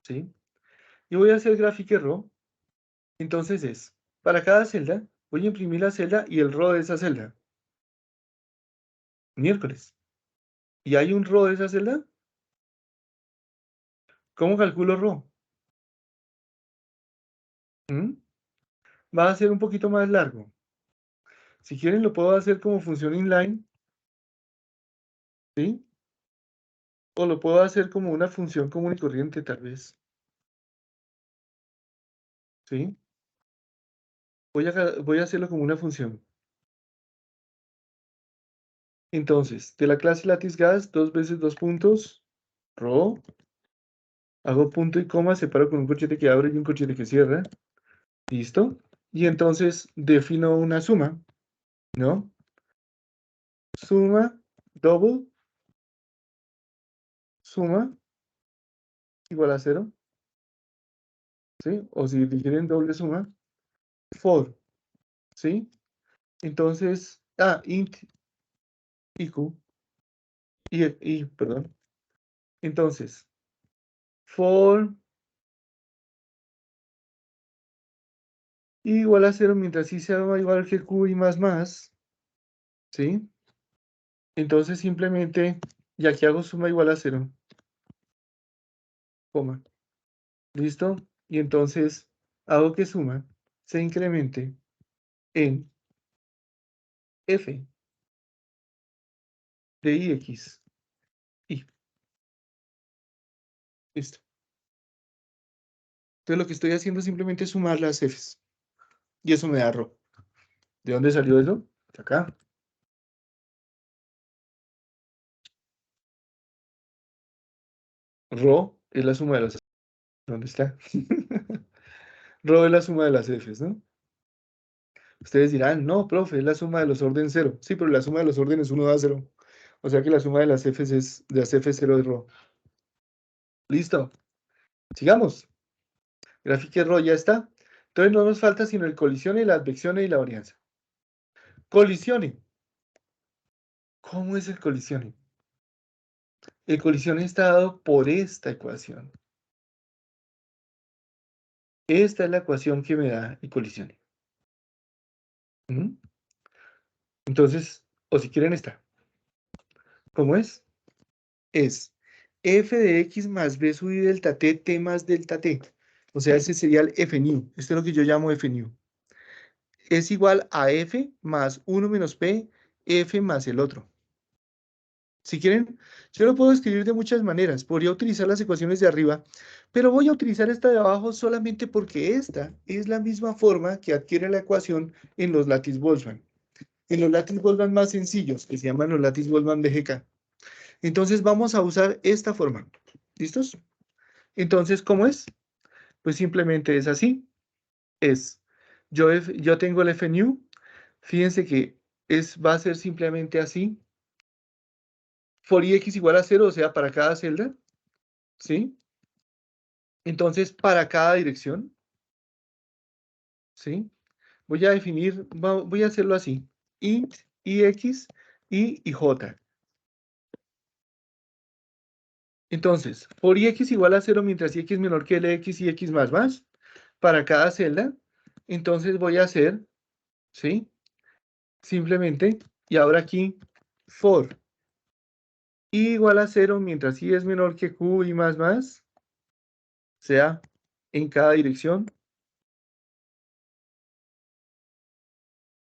¿sí? Y voy a hacer gráfico raw. Entonces es, para cada celda, voy a imprimir la celda y el row de esa celda. Miércoles. ¿Y hay un row de esa celda? ¿Cómo calculo row? ¿Mm? Va a ser un poquito más largo. Si quieren lo puedo hacer como función inline, ¿sí? O lo puedo hacer como una función común y corriente, tal vez. ¿Sí? Voy a hacerlo como una función. Entonces, de la clase latticeGas, 2 veces 2 puntos, row. Hago punto y coma, separo con un corchete que abre y un corchete que cierra. ¿Listo? Y entonces defino una suma, ¿no? Suma, double, suma, igual a 0. ¿sí? O si quieren doble suma, for, ¿sí? Entonces, int iq, perdón. Entonces, for igual a 0 mientras i sea igual que q y más, ¿sí? Entonces simplemente, y aquí hago suma igual a 0, coma, ¿listo? Y entonces hago que suma se incremente en f de ix, y. Listo. Entonces lo que estoy haciendo es simplemente sumar las f's. Y eso me da ρ. ¿De dónde salió eso? De acá. Rho es la suma de las... ¿Dónde está? Rho es la suma de las f's, ¿no? Ustedes dirán, no, profe, es la suma de los órdenes 0. Sí, pero la suma de los órdenes 1 da 0. O sea que la suma de las f's es de las f0 de Rho. Listo. Sigamos. Grafique Rho ya está. Entonces no nos falta sino el colisione, la adveccione y la varianza. Colisione. ¿Cómo es el colisione? El colisione está dado por esta ecuación. Esta es la ecuación que me da el colisione. ¿Mm? Entonces, o si quieren esta. ¿Cómo es? Es f de x más b sub i delta t, t más delta t. O sea, ese sería el f-new. Esto es lo que yo llamo f-new. Es igual a f más 1 menos p, f más el otro. Si quieren, yo lo puedo escribir de muchas maneras. Podría utilizar las ecuaciones de arriba, pero voy a utilizar esta de abajo solamente porque esta es la misma forma que adquiere la ecuación en los Lattice-Boltzmann. En los Lattice-Boltzmann más sencillos, que se llaman los Lattice-Boltzmann BGK. Entonces vamos a usar esta forma. ¿Listos? Entonces, ¿cómo es? Pues simplemente es así. Yo tengo el f-new. Fíjense que va a ser simplemente así. For ix igual a 0, o sea, para cada celda. ¿Sí? Entonces, para cada dirección. ¿Sí? Voy a definir, voy a hacerlo así. Int, ix, y j. Entonces, for ix igual a 0 mientras x menor que lx y x más, para cada celda, entonces voy a hacer, ¿sí? Simplemente, y ahora aquí, for i igual a 0 mientras i es menor que q y más, sea en cada dirección,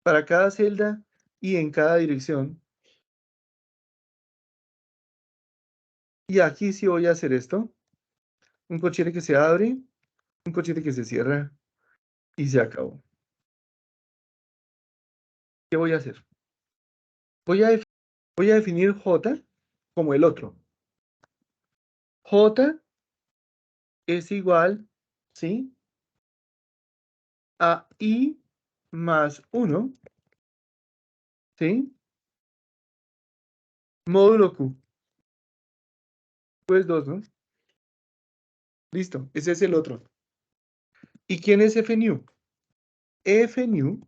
para cada celda y en cada dirección. Y aquí sí voy a hacer esto. Un cochete que se abre, un cochete que se cierra y se acabó. ¿Qué voy a hacer? Voy a definir J como el otro. J es igual, ¿sí? A I más 1, ¿sí? Módulo Q. Pues 2, ¿no? Listo, ese es el otro. ¿Y quién es f-new? F-new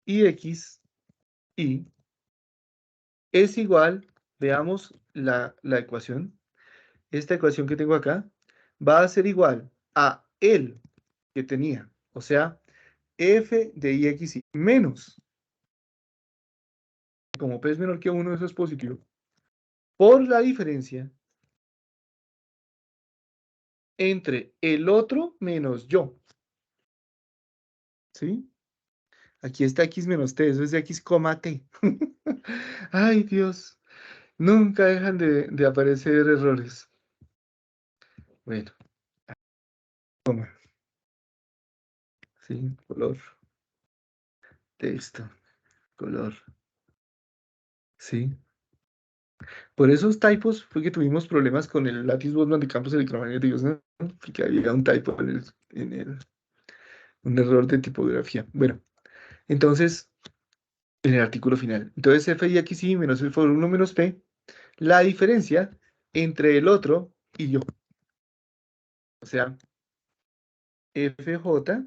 ix y es igual, veamos la ecuación. Esta ecuación que tengo acá va a ser igual a el que tenía, o sea, f de ix y menos, como p es menor que 1, eso es positivo, por la diferencia entre el otro menos yo. ¿Sí? Aquí está x menos t, eso es de x, t. Ay, Dios, nunca dejan de aparecer errores. Bueno, coma. Sí, color. Texto. Color. Sí. Por esos typos fue que tuvimos problemas con el Lattice-Boltzmann de campos electromagnéticos, ¿no? Porque había un typo un error de tipografía. Bueno, entonces, en el artículo final. Entonces, f y x y menos f por 1 menos p, la diferencia entre el otro y yo. O sea, FJ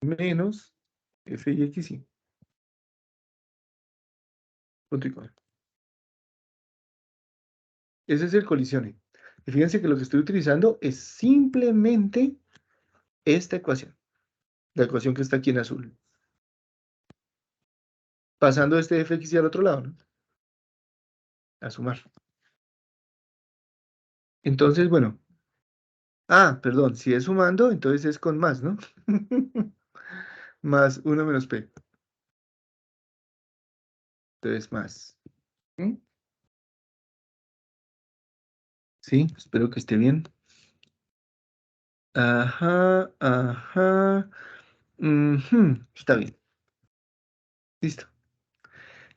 menos FXY. Punto y coma. Ese es el colisione. Y fíjense que lo que estoy utilizando es simplemente esta ecuación. La ecuación que está aquí en azul. Pasando este fx al otro lado, ¿no? A sumar. Entonces, bueno. Ah, perdón, si es sumando, entonces es con más, ¿no? Más 1 menos p. Entonces, más. ¿Mm? Sí, espero que esté bien. Ajá, ajá. Está bien. Listo.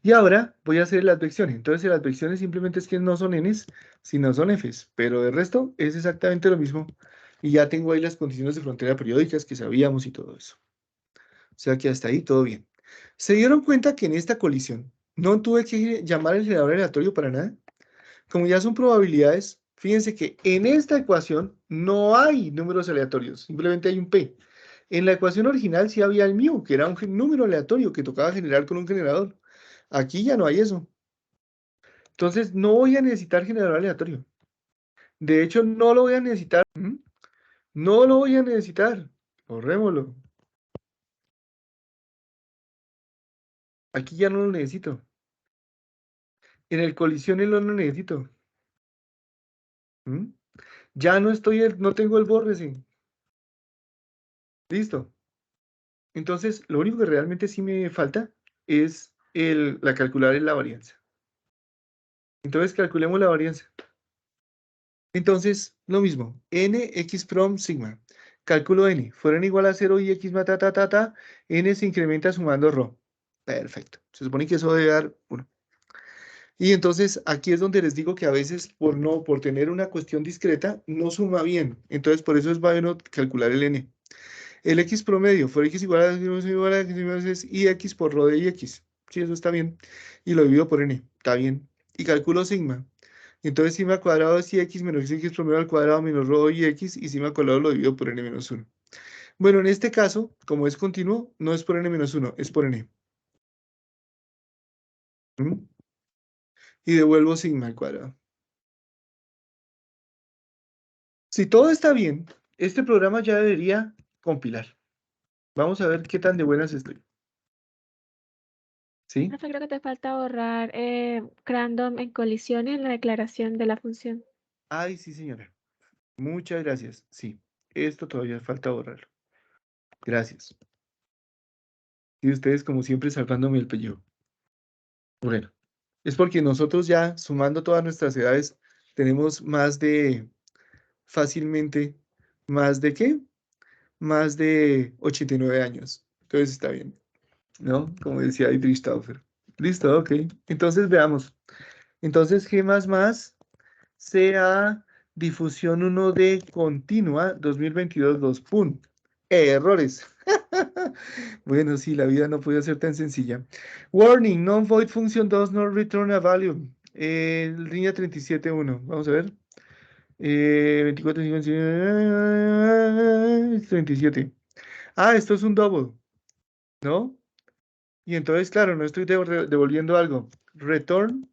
Y ahora voy a hacer las advecciones. Entonces, las advecciones simplemente es que no son n's, sino son f's. Pero de resto es exactamente lo mismo. Y ya tengo ahí las condiciones de frontera periódicas que sabíamos y todo eso. O sea que hasta ahí todo bien. ¿Se dieron cuenta que en esta colisión no tuve que llamar al generador aleatorio para nada? Como ya son probabilidades, fíjense que en esta ecuación no hay números aleatorios, simplemente hay un p. En la ecuación original sí había el mu, que era un número aleatorio que tocaba generar con un generador. Aquí ya no hay eso. Entonces no voy a necesitar generador aleatorio. De hecho, no lo voy a necesitar. No lo voy a necesitar. Borrémoslo. Aquí ya no lo necesito. En el colisiones no lo necesito. ¿Mm? Ya no no tengo el bórrese. Listo. Entonces, lo único que realmente sí me falta es la calcular la varianza. Entonces, calculemos la varianza. Entonces, lo mismo. N, X prom, sigma. Cálculo N. Fueron igual a 0 y X más N se incrementa sumando ρ. Perfecto. Se supone que eso debe dar 1. Y entonces, aquí es donde les digo que a veces, por tener una cuestión discreta, no suma bien. Entonces, por eso es bueno calcular el N. El X promedio, for X igual a es y X por ρ de IX. Sí, eso está bien. Y lo divido por N. Está bien. Y calculo sigma. Entonces sigma cuadrado es X menos X promedio al cuadrado menos ρ de IX y sigma cuadrado lo divido por N menos 1. Bueno, en este caso, como es continuo, no es por N menos 1, es por N. Y devuelvo sigma al cuadrado. Si todo está bien, este programa ya debería compilar. Vamos a ver qué tan de buenas estoy. ¿Sí? Profe, creo que te falta borrar random en colisiones en la declaración de la función. Ay, sí, señora. Muchas gracias. Sí, esto todavía falta borrarlo. Gracias. Y ustedes, como siempre, salvándome el pellejo. Bueno, es porque nosotros ya, sumando todas nuestras edades, tenemos fácilmente, ¿más de qué? Más de 89 años. Entonces está bien, ¿no? Como decía Dietrich Stauffer. Listo, ok. Entonces veamos. Entonces, G++ sea difusión 1D continua 2022-2. ¡Pum! Errores. Bueno, sí, la vida no puede ser tan sencilla. Warning, non-void function does not return a value. Línea 37.1. Vamos a ver. 24, 37. Ah, esto es un double, ¿no? Y entonces, claro, no estoy devolviendo algo. Return,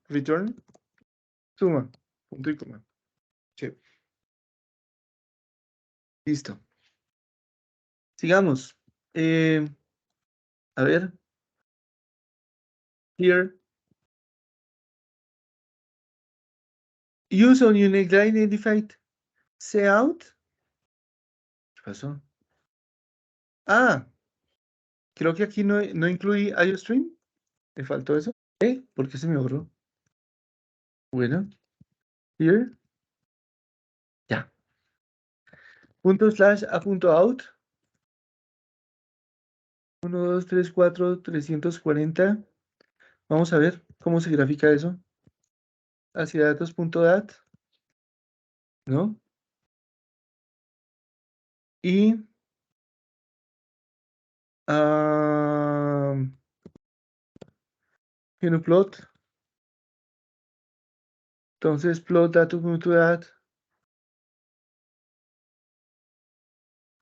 suma. Punto y coma. Sí. Listo. Sigamos. A ver. Here. Use on unique identified. Say out. ¿Qué pasó? Ah, creo que aquí no incluí IOStream. ¿Me faltó eso? ¿Por qué se me borró? Bueno. Here. Ya. Punto slash a punto out. 1, 2, 3, 4, 340. Vamos a ver cómo se grafica eso. Hacia datos.dat. ¿No? Y plot. Entonces plot datos.dat.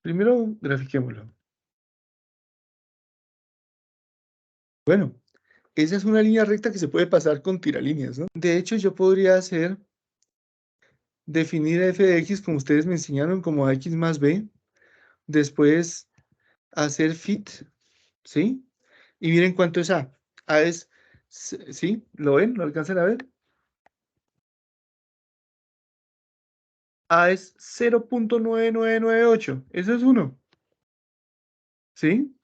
Primero, grafiquémoslo. Bueno, esa es una línea recta que se puede pasar con tiralíneas, ¿no? De hecho, yo podría hacer, definir f de x como ustedes me enseñaron, como x más b. Después, hacer fit, ¿sí? Y miren cuánto es a. A es, ¿sí? ¿Lo ven? ¿Lo alcanzan a ver? A es 0.9998. Eso es 1. ¿Sí?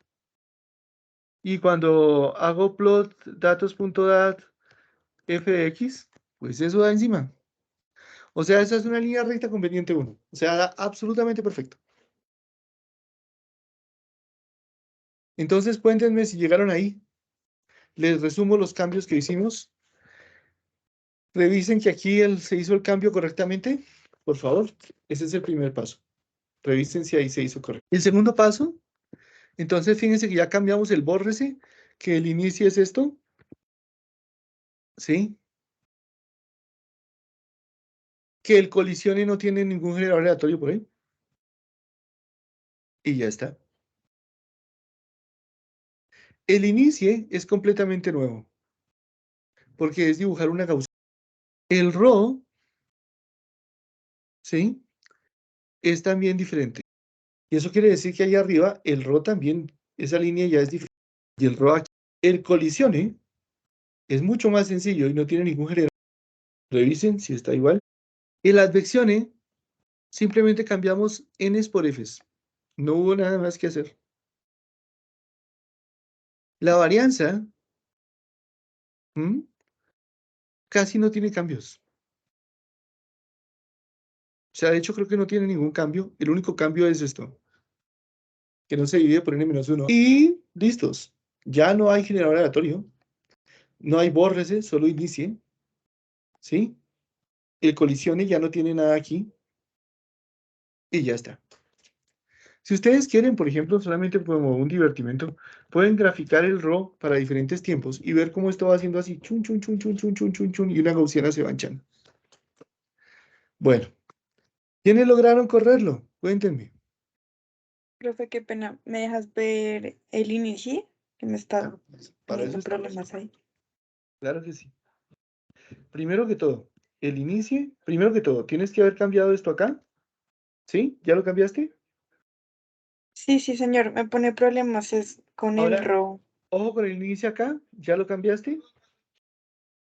Y cuando hago plot datos.dat f de x, pues eso da encima. O sea, esa es una línea recta con pendiente 1. O sea, da absolutamente perfecto. Entonces, cuéntenme si llegaron ahí. Les resumo los cambios que hicimos. Revisen que aquí se hizo el cambio correctamente. Por favor, ese es el primer paso. Revisen si ahí se hizo correcto. El segundo paso, entonces fíjense que ya cambiamos el bórrese, que el inicio es esto. ¿Sí? Que el colisione no tiene ningún generador aleatorio por ahí. Y ya está. El inicie es completamente nuevo. Porque es dibujar una gaussiana. El RO, ¿sí? Es también diferente. Y eso quiere decir que ahí arriba, el RO también, esa línea ya es diferente. Y el RO aquí, el colisione, es mucho más sencillo y no tiene ningún generador. Revisen si está igual. El adveccione, simplemente cambiamos n's por f's. No hubo nada más que hacer. La varianza, casi no tiene cambios. O sea, de hecho creo que no tiene ningún cambio. El único cambio es esto. Que no se divide por n-1. Y listos. Ya no hay generador aleatorio. No hay bórrese, solo inicie. ¿Sí? El colisione ya no tiene nada aquí. Y ya está. Si ustedes quieren, por ejemplo, solamente como un divertimento, pueden graficar el RO para diferentes tiempos y ver cómo esto va haciendo así, chun, chun, chun, chun, chun, chun, chun, chun, y una gaussiana se va hinchando. Bueno, ¿quiénes lograron correrlo? Cuéntenme. Profe, qué pena. ¿Me dejas ver el inicio? Que me está Para eso teniendo estamos. problemas ahí. Claro que sí. Primero que todo, el inicie, primero que todo, tienes que haber cambiado esto acá. ¿Sí? ¿Ya lo cambiaste? Sí, sí, señor. Me pone problemas es con el Ahora, RO. ojo con el inicio acá. ¿Ya lo cambiaste?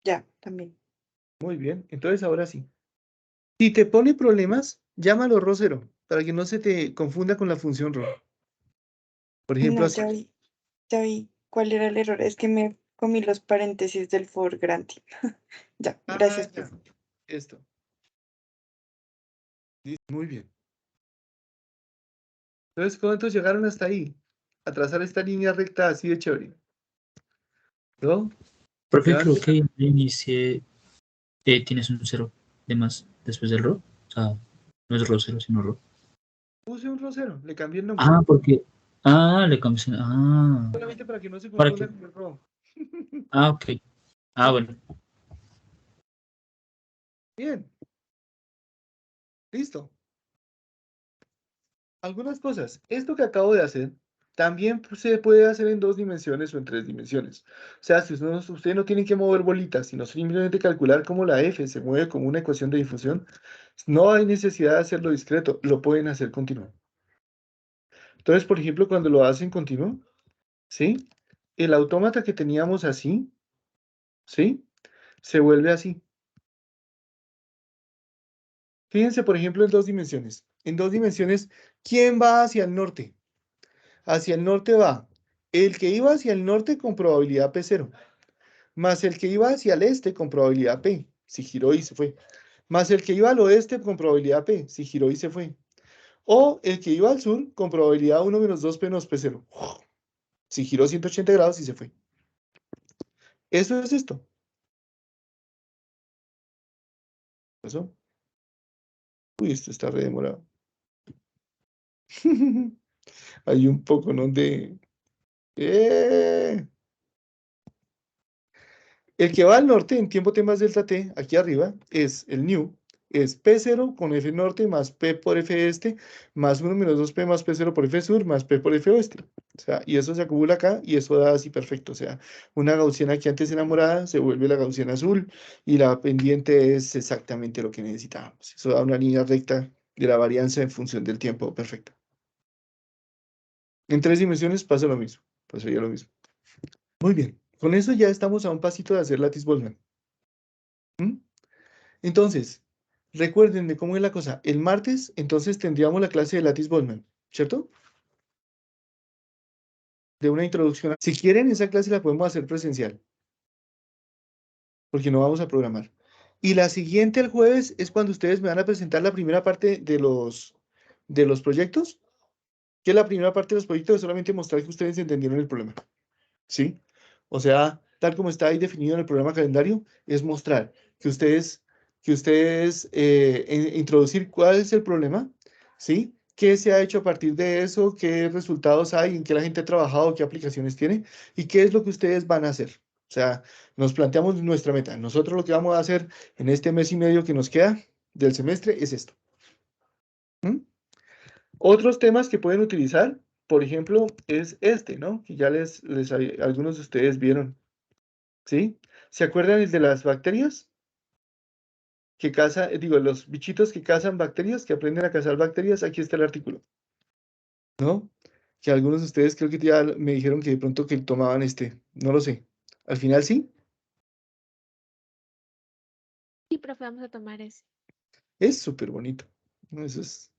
Ya, también. Muy bien. Entonces ahora sí. Si te pone problemas, llámalo RO 0, para que no se te confunda con la función RO. Por ejemplo, No, así. ya vi cuál era el error. Es que me comí los paréntesis del for granted. Ya, gracias, Ya. profe. Esto. Listo, muy bien. Entonces, ¿cuántos llegaron hasta ahí? A trazar esta línea recta así de chévere. ¿No? Profe, Ya. creo que en el inicie tienes un 0 de más después del RO. O sea, no es RO 0, sino RO. Puse un RO 0, le cambié el nombre. Ah, porque. Le cambias. Ah, Solamente para que no se ¿para confunda qué? con el RO. Ok. Bueno. Bien. Listo. Algunas cosas. Esto que acabo de hacer también se puede hacer en 2 dimensiones o en 3 dimensiones. O sea, si ustedes no tienen que mover bolitas, sino simplemente calcular cómo la f se mueve como una ecuación de difusión, no hay necesidad de hacerlo discreto, lo pueden hacer continuo. Entonces, por ejemplo, cuando lo hacen continuo, ¿sí? El autómata que teníamos así, ¿sí? Se vuelve así. Fíjense, por ejemplo, en 2 dimensiones. En 2 dimensiones, ¿quién va hacia el norte? Hacia el norte va el que iba hacia el norte con probabilidad P0, más el que iba hacia el este con probabilidad P, si giró y se fue, más el que iba al oeste con probabilidad P, si giró y se fue, o el que iba al sur con probabilidad 1 menos 2P menos P0, si giró 180 grados y se fue. Eso es esto. ¿Eso? Uy, esto está re demorado. Hay un poco, ¿no? El que va al norte en tiempo t más delta t, aquí arriba, es el new, es P0 con F norte más P por F este, más 1 menos 2P más P0 por F sur, más P por F oeste. O sea, y eso se acumula acá, y eso da así perfecto. O sea, una gaussiana que antes era morada se vuelve la gaussiana azul, y la pendiente es exactamente lo que necesitábamos. Eso da una línea recta de la varianza en función del tiempo perfecta. En 3 dimensiones pasa lo mismo, pasaría lo mismo. Muy bien, con eso ya estamos a un pasito de hacer Lattice-Boltzmann. Entonces, recuérdenme cómo es la cosa. El martes, entonces, tendríamos la clase de Lattice-Boltzmann, ¿cierto? De una introducción. Si quieren, esa clase la podemos hacer presencial, porque no vamos a programar. Y la siguiente, el jueves, es cuando ustedes me van a presentar la primera parte de los proyectos. Que la primera parte de los proyectos es solamente mostrar que ustedes entendieron el problema. ¿Sí? O sea, tal como está ahí definido en el programa calendario, es mostrar que ustedes introducir cuál es el problema, ¿sí? ¿Qué se ha hecho a partir de eso? ¿Qué resultados hay? ¿En qué la gente ha trabajado? ¿Qué aplicaciones tiene? ¿Y qué es lo que ustedes van a hacer? O sea, nos planteamos nuestra meta. Nosotros lo que vamos a hacer en este mes y medio que nos queda del semestre es esto. Otros temas que pueden utilizar, por ejemplo, es este, ¿no? Que ya algunos de ustedes vieron, ¿sí? ¿Se acuerdan el de las bacterias? Que los bichitos que cazan bacterias, que aprenden a cazar bacterias, aquí está el artículo, ¿no? Que algunos de ustedes creo que ya me dijeron que de pronto que tomaban no lo sé. Al final sí, Sí, profe, vamos a tomar ese. es súper bonito, ¿no? Eso es,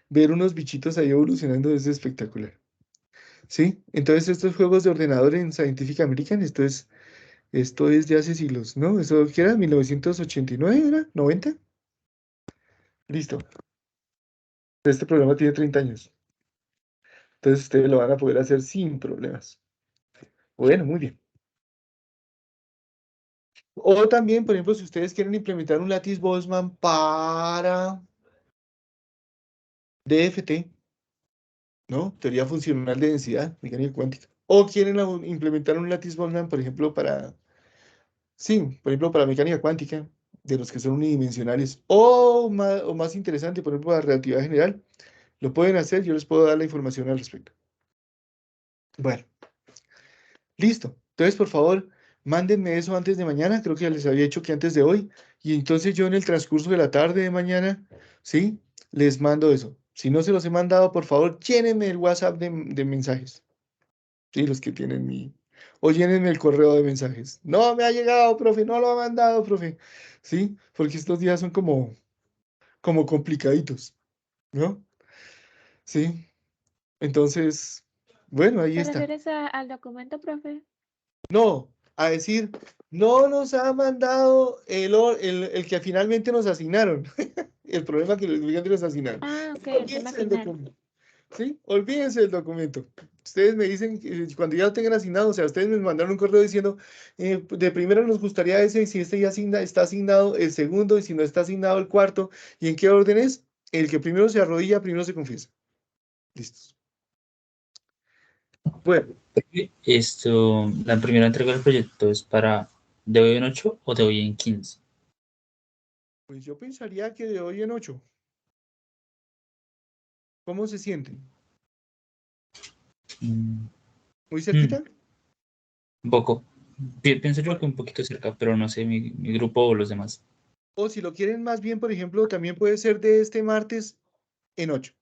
ver unos bichitos ahí evolucionando es espectacular, ¿sí? Entonces estos juegos de ordenador en Scientific American, esto es de hace siglos, ¿no? ¿Eso qué era? ¿1989 era? ¿90? Listo. Este programa tiene 30 años. Entonces ustedes lo van a poder hacer sin problemas. Bueno, muy bien. O también, por ejemplo, si ustedes quieren implementar un Lattice Boltzmann para DFT, ¿no? Teoría funcional de densidad, mecánica cuántica. O quieren implementar un Lattice Boltzmann, por ejemplo, para mecánica cuántica, de los que son unidimensionales. O más interesante, por ejemplo, para relatividad general. Lo pueden hacer, yo les puedo dar la información al respecto. Bueno, listo. Entonces, por favor, mándenme eso antes de mañana. Creo que ya les había dicho que antes de hoy. Y entonces yo en el transcurso de la tarde de mañana, ¿sí? Les mando eso. Si no se los he mandado, por favor, llénenme el WhatsApp de mensajes. Sí, los que tienen o llénenme el correo de mensajes. No me ha llegado, profe, no lo ha mandado, profe. ¿Sí? Porque estos días son como complicaditos, ¿no? Sí. Entonces, bueno, ahí ¿Te está. refieres al documento, profe? No, a decir, no nos ha mandado el que finalmente nos asignaron. El problema que finalmente nos asignaron. Ah, ok, el tema Olvídense del final. documento. ¿Sí? Olvídense del documento. Ustedes me dicen, cuando ya lo tengan asignado, o sea, ustedes me mandaron un correo diciendo, de primero nos gustaría ese, y si este ya está asignado, el segundo, y si no está asignado, el cuarto, ¿y en qué orden es? El que primero se arrodilla, primero se confiesa. Listos. Bueno. La primera entrega del proyecto es para de hoy en 8 o de hoy en 15. Pues yo pensaría que de hoy en 8. ¿Cómo se sienten? ¿Muy cerquita? Un poco. Pienso yo que un poquito cerca, pero no sé, mi grupo o los demás. O si lo quieren más bien, por ejemplo, también puede ser de este martes en 8.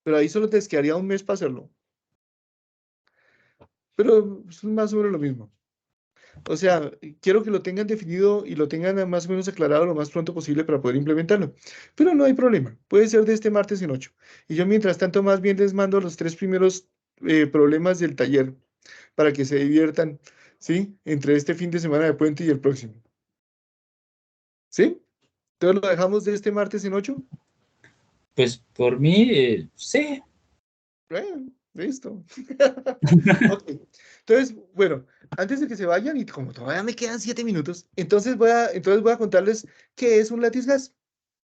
Pero ahí solo te quedaría un mes para hacerlo. Pero es más o menos lo mismo. O sea, quiero que lo tengan definido y lo tengan más o menos aclarado lo más pronto posible para poder implementarlo. Pero no hay problema. Puede ser de este martes en 8. Y yo mientras tanto más bien les mando los 3 primeros problemas del taller para que se diviertan, ¿sí? Entre este fin de semana de puente y el próximo. ¿Sí? Entonces lo dejamos de este martes en 8. Pues por mí, sí. Bueno, listo. Ok. Entonces, bueno, antes de que se vayan, y como todavía me quedan 7 minutos, entonces voy a contarles qué es un lattice gas.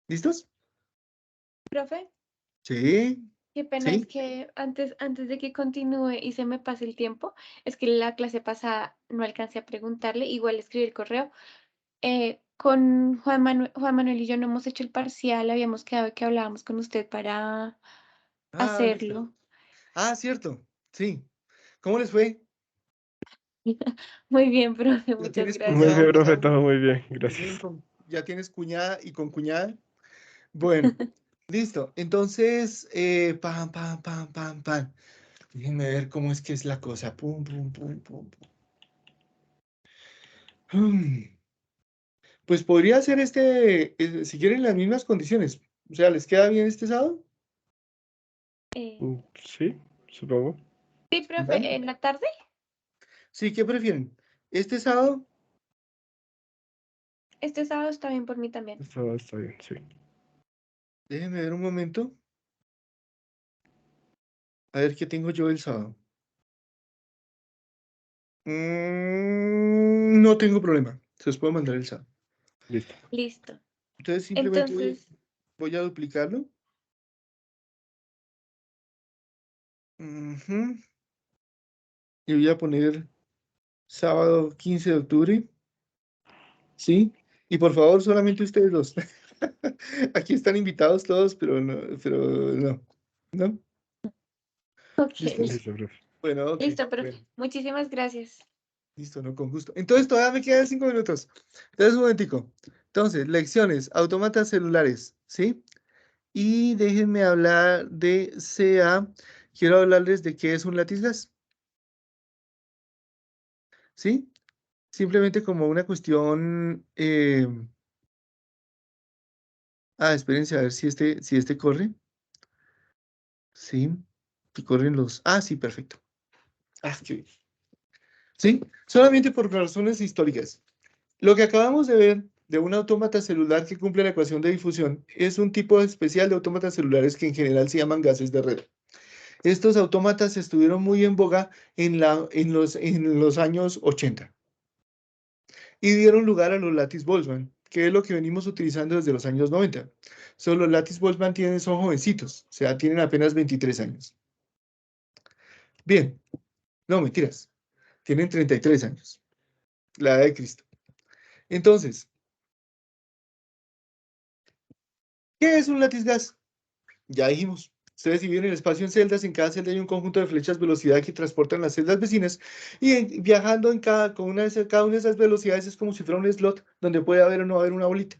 ¿Listos? Profe, Sí, qué pena, es sí. que antes de que continúe y se me pase el tiempo, es que la clase pasada no alcancé a preguntarle, igual escribí el correo. con Juan Manuel y yo no hemos hecho el parcial, habíamos quedado que hablábamos con usted para Ah, listo. hacerlo. Ah, cierto. Sí. ¿Cómo les fue? Muy bien, profe, ¿Ya muchas tienes gracias. Muy bien, cuñado? profe, ¿Ya todo muy bien, bien gracias. ¿Ya tienes cuñada y con cuñada? Bueno, listo. Entonces, pam, pam, pam, pam, pam. Déjenme ver cómo es que es la cosa. Pum, pum, pum, pum, pum. Pues podría ser si quieren, las mismas condiciones. O sea, ¿les queda bien este sábado? Sí, supongo. Sí, profe, Dale. ¿en la tarde? Sí, ¿qué prefieren? ¿Este sábado? Este sábado está bien por mí también. Está bien, sí. Déjenme ver un momento. A ver qué tengo yo el sábado. No tengo problema. Se los puedo mandar el sábado. Listo. Listo. Entonces simplemente Entonces, voy a duplicarlo. Ujú. Y voy a poner sábado 15 de octubre. ¿Sí? Y por favor, solamente ustedes dos. Aquí están invitados todos, pero no. ¿No? ok. ¿Listo? Listo, profe. Bueno, ok. Listo, profe. Bueno, Muchísimas gracias. listo, no, con gusto. Entonces todavía me quedan 5 minutos. Entonces, un momentico. Entonces, lecciones, autómatas celulares, ¿sí? Y déjenme hablar de CA. Quiero hablarles de qué es un latizgas. ¿Sí? Simplemente como una cuestión. Espérense a ver si este corre. Sí, que corren los. Ah, sí, perfecto. Qué bien. Sí, solamente por razones históricas. Lo que acabamos de ver de un autómata celular que cumple la ecuación de difusión es un tipo especial de autómatas celulares que en general se llaman gases de red. Estos autómatas estuvieron muy en boga en los años 80 y dieron lugar a los Lattice Boltzmann, que es lo que venimos utilizando desde los años 90. Solo los Lattice Boltzmann son jovencitos, o sea, tienen apenas 23 años. Bien, no, mentiras, tienen 33 años, la edad de Cristo. Entonces, ¿qué es un lattice gas? Ya dijimos, ustedes dividen el espacio en celdas, en cada celda hay un conjunto de flechas velocidad que transportan las celdas vecinas y viajando cada una de esas velocidades es como si fuera un slot donde puede haber o no haber una bolita.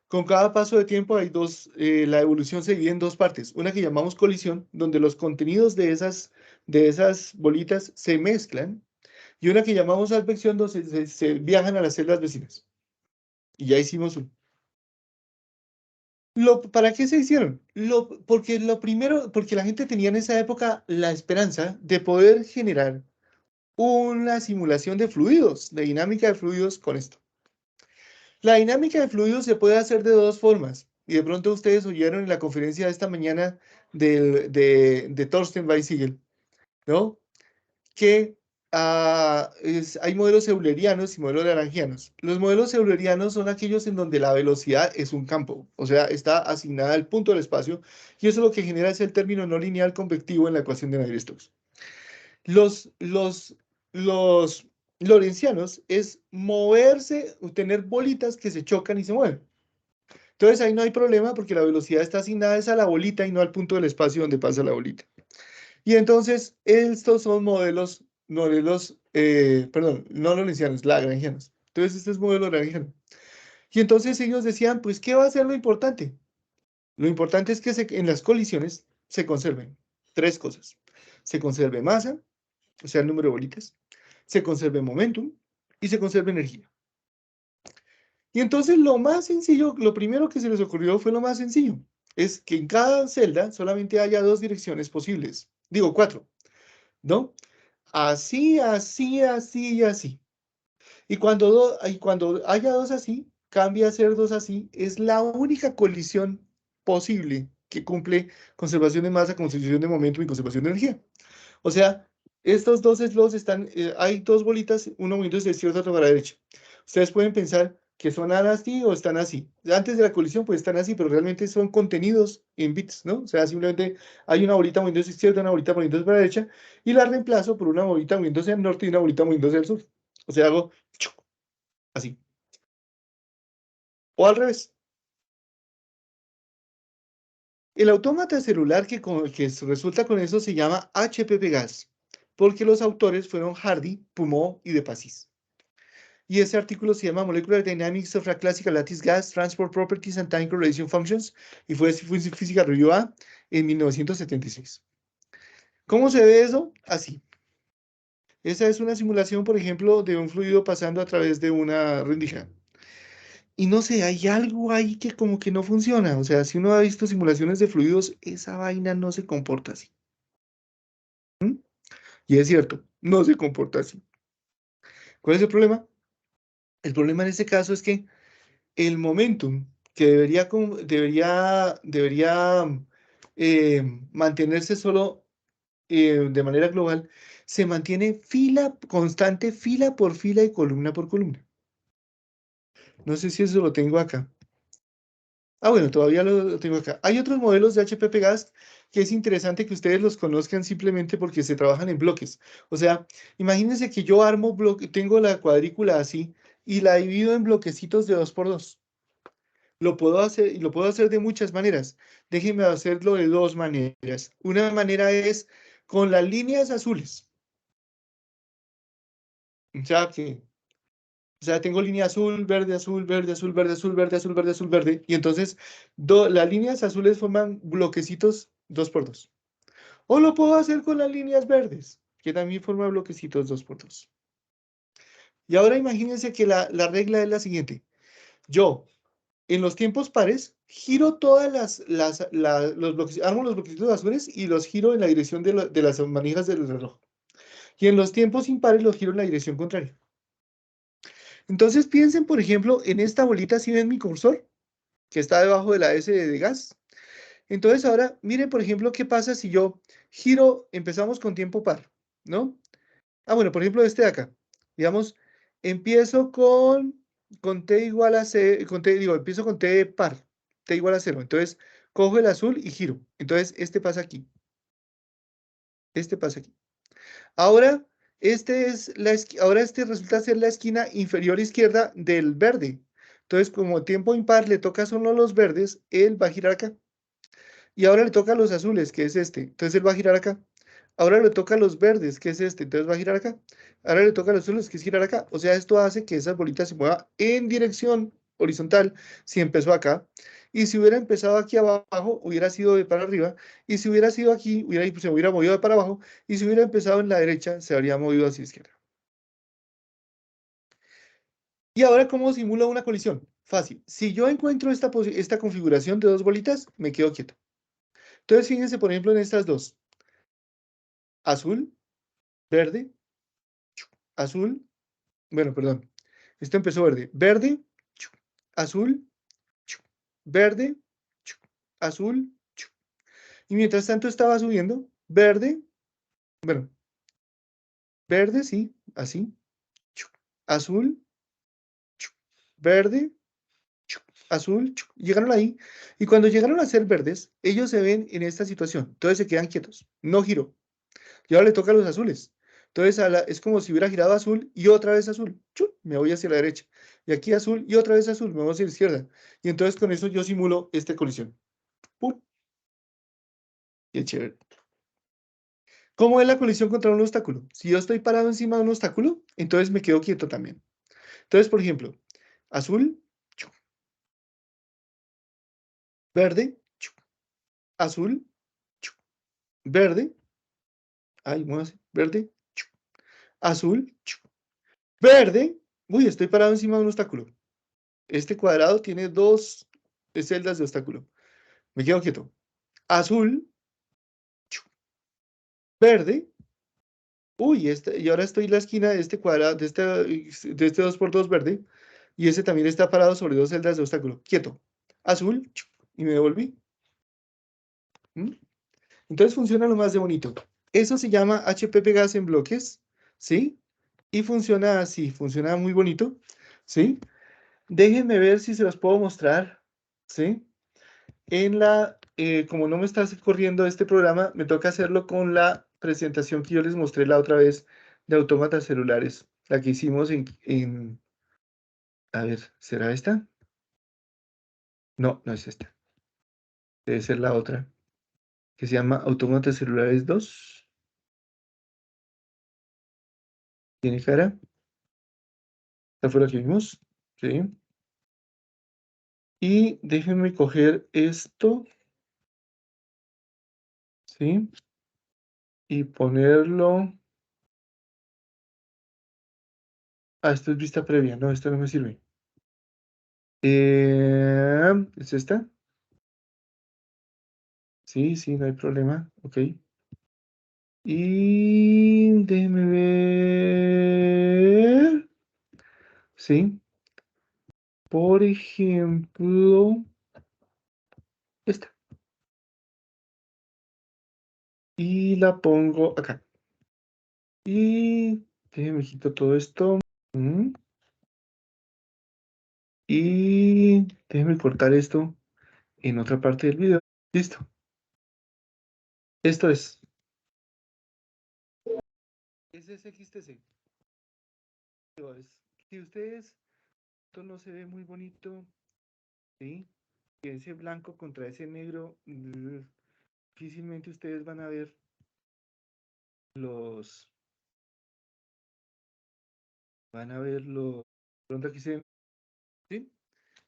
Con cada paso de tiempo la evolución se divide en dos partes, una que llamamos colisión, donde los contenidos de esas bolitas se mezclan, y una que llamamos advección, donde se viajan a las celdas vecinas. Y ya hicimos uno. ¿Para qué se hicieron? Porque la gente tenía en esa época la esperanza de poder generar una simulación de fluidos, de dinámica de fluidos con esto. La dinámica de fluidos se puede hacer de dos formas. Y de pronto ustedes oyeron en la conferencia de esta mañana de Thorsten Weisiegel, ¿no? Que hay modelos eulerianos y modelos lagrangianos. Los modelos eulerianos son aquellos en donde la velocidad es un campo, o sea, está asignada al punto del espacio, y eso lo que genera es el término no lineal convectivo en la ecuación de Navier-Stokes. Los lorentzianos es moverse, tener bolitas que se chocan y se mueven. Entonces ahí no hay problema porque la velocidad está asignada a la bolita y no al punto del espacio donde pasa la bolita. Y entonces estos son modelos, no lorentzianos, lagrangianos. Entonces este es modelo lagrangiano. Y entonces ellos decían, pues, ¿qué va a ser lo importante? Lo importante es que en las colisiones se conserven tres cosas. Se conserve masa, o sea, el número de bolitas, se conserve momentum y se conserve energía. Y entonces lo más sencillo, lo primero que se les ocurrió fue lo más sencillo. Es que en cada celda solamente haya dos direcciones posibles. Digo, cuatro, ¿no? Así, así, así y así. Y cuando haya dos así, cambia a ser dos así. Es la única colisión posible que cumple conservación de masa, conservación de momento y conservación de energía. O sea, estos dos slots hay dos bolitas, uno moviéndose de izquierda, otro para la derecha. Ustedes pueden pensar que son así o están así. Antes de la colisión pues están así, pero realmente son contenidos en bits, ¿no? O sea, simplemente hay una bolita moviéndose a izquierda, una bolita moviéndose para la derecha, y la reemplazo por una bolita moviéndose al norte y una bolita moviéndose al sur. O sea, hago así. O al revés. El autómata celular que resulta con eso se llama HPPGAS, porque los autores fueron Hardy, Pumont y De Pacis. Y ese artículo se llama Molecular Dynamics of a Classical Lattice Gas, Transport Properties and Time Correlation Functions, y fue Física Review A en 1976. ¿Cómo se ve eso? Así. Esa es una simulación, por ejemplo, de un fluido pasando a través de una rendija. Y no sé, hay algo ahí que como que no funciona. O sea, si uno ha visto simulaciones de fluidos, esa vaina no se comporta así. ¿Mm? Y es cierto, no se comporta así. ¿Cuál es el problema? El problema en este caso es que el momentum que debería mantenerse solo de manera global, se mantiene constante, fila por fila y columna por columna. No sé si eso lo tengo acá. Ah, bueno, todavía lo tengo acá. Hay otros modelos de HPP gas que es interesante que ustedes los conozcan simplemente porque se trabajan en bloques. O sea, imagínense que yo armo tengo la cuadrícula así y la divido en bloquecitos de 2×2. Lo puedo hacer y lo puedo hacer de muchas maneras. Déjenme hacerlo de dos maneras. Una manera es con las líneas azules. O sea, tengo línea azul, verde, azul, verde, azul, verde, azul, verde, azul, verde, azul, verde. Y entonces las líneas azules forman bloquecitos 2×2. O lo puedo hacer con las líneas verdes, que también forman bloquecitos 2×2. Y ahora imagínense que la regla es la siguiente. Yo, en los tiempos pares, giro todas los bloquecitos, armo los bloquecitos azules y los giro en la dirección de las manijas del reloj. Y en los tiempos impares los giro en la dirección contraria. Entonces piensen, por ejemplo, en esta bolita, si ven mi cursor, que está debajo de la S de gas. Entonces ahora, miren, por ejemplo, qué pasa si yo giro, empezamos con tiempo par, ¿no? Ah, bueno, por ejemplo, este de acá. Digamos, empiezo con t igual a c, empiezo con t par, t igual a 0. Entonces, cojo el azul y giro. Entonces, este pasa aquí. Este pasa aquí. Ahora, ahora este resulta ser la esquina inferior izquierda del verde. Entonces, como tiempo impar le toca solo a los verdes, él va a girar acá. Y ahora le toca a los azules, que es este. Entonces él va a girar acá. Ahora le toca a los verdes, que es este. Entonces va a girar acá. Ahora le toca a los azules, que es girar acá. O sea, esto hace que esa bolita se mueva en dirección horizontal si empezó acá. Y si hubiera empezado aquí abajo, hubiera sido de para arriba. Y si hubiera sido aquí, se hubiera movido de para abajo. Y si hubiera empezado en la derecha, se habría movido hacia izquierda. Y ahora, ¿cómo simula una colisión? Fácil. Si yo encuentro esta configuración de dos bolitas, me quedo quieto. Entonces, fíjense, por ejemplo, en estas dos. Azul, verde, azul, bueno, perdón. Esto empezó verde. Verde, azul, verde, azul. Y mientras tanto estaba subiendo, verde, bueno, verde, sí, así. Azul, verde, azul. Llegaron ahí. Y cuando llegaron a ser verdes, ellos se ven en esta situación. Entonces se quedan quietos. No giró. Y ahora le toca a los azules. Entonces es como si hubiera girado azul y otra vez azul. Me voy hacia la derecha. Y aquí azul y otra vez azul. Me voy hacia la izquierda. Y entonces con eso yo simulo esta colisión. ¡Pum! Qué chévere. ¿Cómo es la colisión contra un obstáculo? Si yo estoy parado encima de un obstáculo, entonces me quedo quieto también. Entonces, por ejemplo, azul, verde, azul, verde. Ay, muévase. Verde, azul, verde. Uy, estoy parado encima de un obstáculo. Este cuadrado tiene dos celdas de obstáculo. Me quedo quieto. Azul, verde. Uy, y ahora estoy en la esquina de este cuadrado, de este 2×2 verde. Y ese también está parado sobre dos celdas de obstáculo. Quieto. Azul, y me devolví. ¿Mm? Entonces funciona lo más de bonito. Eso se llama HPP gas en bloques, ¿sí? Y funciona así, funciona muy bonito, ¿sí? Déjenme ver si se los puedo mostrar, ¿sí? Como no me está corriendo este programa, me toca hacerlo con la presentación que yo les mostré la otra vez de autómatas celulares, la que hicimos a ver, ¿será esta? No, no es esta. Debe ser la otra, que se llama Autómatas Celulares 2. ¿Tiene cara? ¿Esta fue la que vimos? Sí. Y déjenme coger esto. ¿Sí? Y ponerlo... Ah, esto es vista previa. No, esto no me sirve. ¿Es esta? Sí, sí, no hay problema. Ok. Y déjenme ver. Sí. Por ejemplo, esta. Y la pongo acá. Y déjenme quito todo esto. Y déjenme cortar esto en otra parte del video. Listo. Esto es. Ese es XTC. Si ustedes, esto no se ve muy bonito, ¿sí? Y ese blanco contra ese negro, difícilmente ustedes van a ver los... Pronto aquí se... ¿Sí?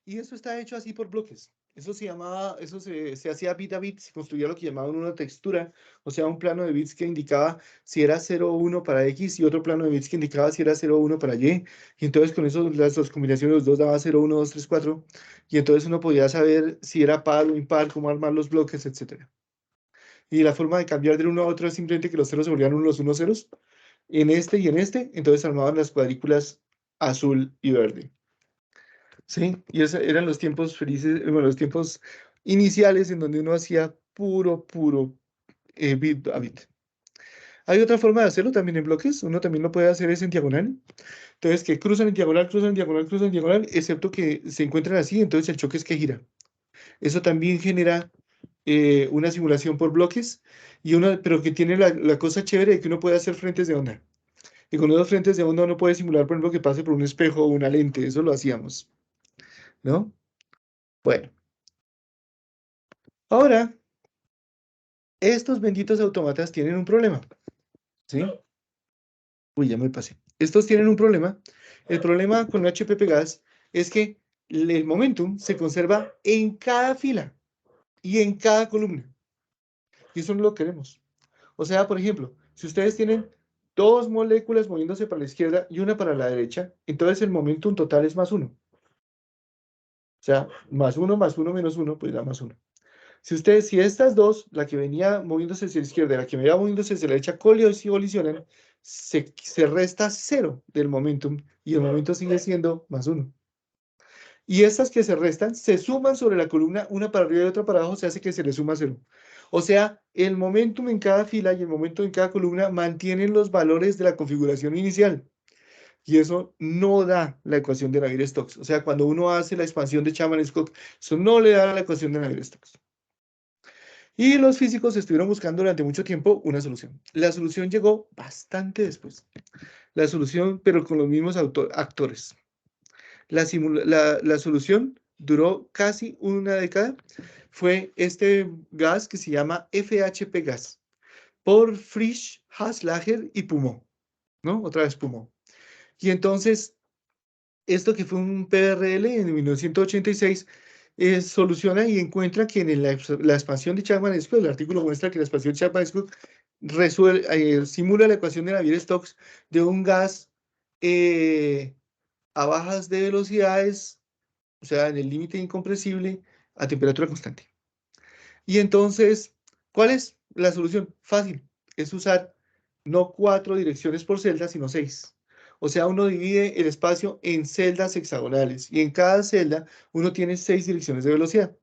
Y eso está hecho así por bloques. Eso se llamaba, eso se hacía bit a bit, se construía lo que llamaban una textura, o sea, un plano de bits que indicaba si era 0 o 1 para X y otro plano de bits que indicaba si era 0 o 1 para Y. Y entonces con eso las dos combinaciones de los dos daba 0, 1, 2, 3, 4. Y entonces uno podía saber si era par o impar, cómo armar los bloques, etc. Y la forma de cambiar del uno a otro es simplemente que los ceros se volvían los unos ceros. En este y en este, entonces armaban las cuadrículas azul y verde. Sí, y esos eran los tiempos felices, bueno, los tiempos iniciales en donde uno hacía puro bit a bit. Hay otra forma de hacerlo también en bloques, uno también lo puede hacer es en diagonal. Entonces, que cruzan en diagonal, cruzan en diagonal, cruzan en diagonal, excepto que se encuentran así, entonces el choque es que gira. Eso también genera una simulación por bloques, pero que tiene la cosa chévere de que uno puede hacer frentes de onda. Y con los frentes de onda uno puede simular, por ejemplo, que pase por un espejo o una lente, eso lo hacíamos, ¿no? Bueno. Ahora, estos benditos autómatas tienen un problema, ¿sí? Uy, ya me pasé. Estos tienen un problema. El problema con HPP gas es que el momentum se conserva en cada fila y en cada columna. Y eso no lo queremos. O sea, por ejemplo, si ustedes tienen dos moléculas moviéndose para la izquierda y una para la derecha, entonces el momentum total es +1. O sea, +1 más 1 menos 1, pues da +1. Si estas dos, la que venía moviéndose hacia la izquierda y la que venía moviéndose hacia la derecha, colisionan, se resta 0 del momentum y el momento sigue siendo +1. Y estas que se restan se suman sobre la columna, una para arriba y otra para abajo, se hace que se le suma 0. O sea, el momentum en cada fila y el momentum en cada columna mantienen los valores de la configuración inicial. Y eso no da la ecuación de Navier-Stokes. O sea, cuando uno hace la expansión de Chapman-Scott, eso no le da la ecuación de Navier-Stokes. Y los físicos estuvieron buscando durante mucho tiempo una solución. La solución llegó bastante después. La solución, pero con los mismos actores. La solución duró casi una década. Fue este gas que se llama FHP gas. Por Frisch, Haslager y Pumó. ¿No? Otra vez Pumó. Y entonces, esto que fue un PRL en 1986, soluciona y encuentra que en la expansión de Chapman-Scott, el artículo muestra que la expansión de Chapman-Scott simula la ecuación de Navier-Stokes de un gas a bajas de velocidades, o sea, en el límite incompresible, a temperatura constante. Y entonces, ¿cuál es la solución? Fácil, es usar no 4 direcciones por celda, sino 6. O sea, uno divide el espacio en celdas hexagonales y en cada celda uno tiene 6 direcciones de velocidad.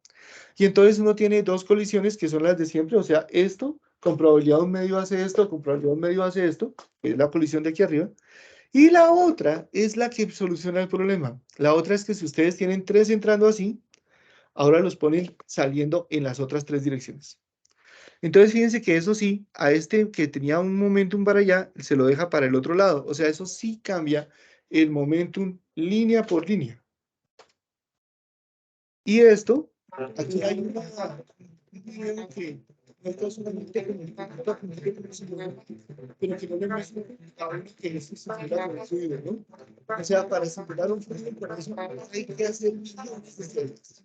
Y entonces uno tiene 2 colisiones que son las de siempre, o sea, esto, con probabilidad 1/2 hace esto, con probabilidad 1/2 hace esto, que es la colisión de aquí arriba. Y la otra es la que soluciona el problema. La otra es que si ustedes tienen 3 entrando así, ahora los ponen saliendo en las otras 3 direcciones. Entonces, fíjense que eso sí, a este que tenía un momentum para allá, se lo deja para el otro lado. O sea, eso sí cambia el momentum línea por línea. Y esto Aquí hay un video que no solamente pero que no le muestra a uno que es simular un fluido, ¿no? O sea, para simular un fluido, por eso hay que hacer millones de celdas.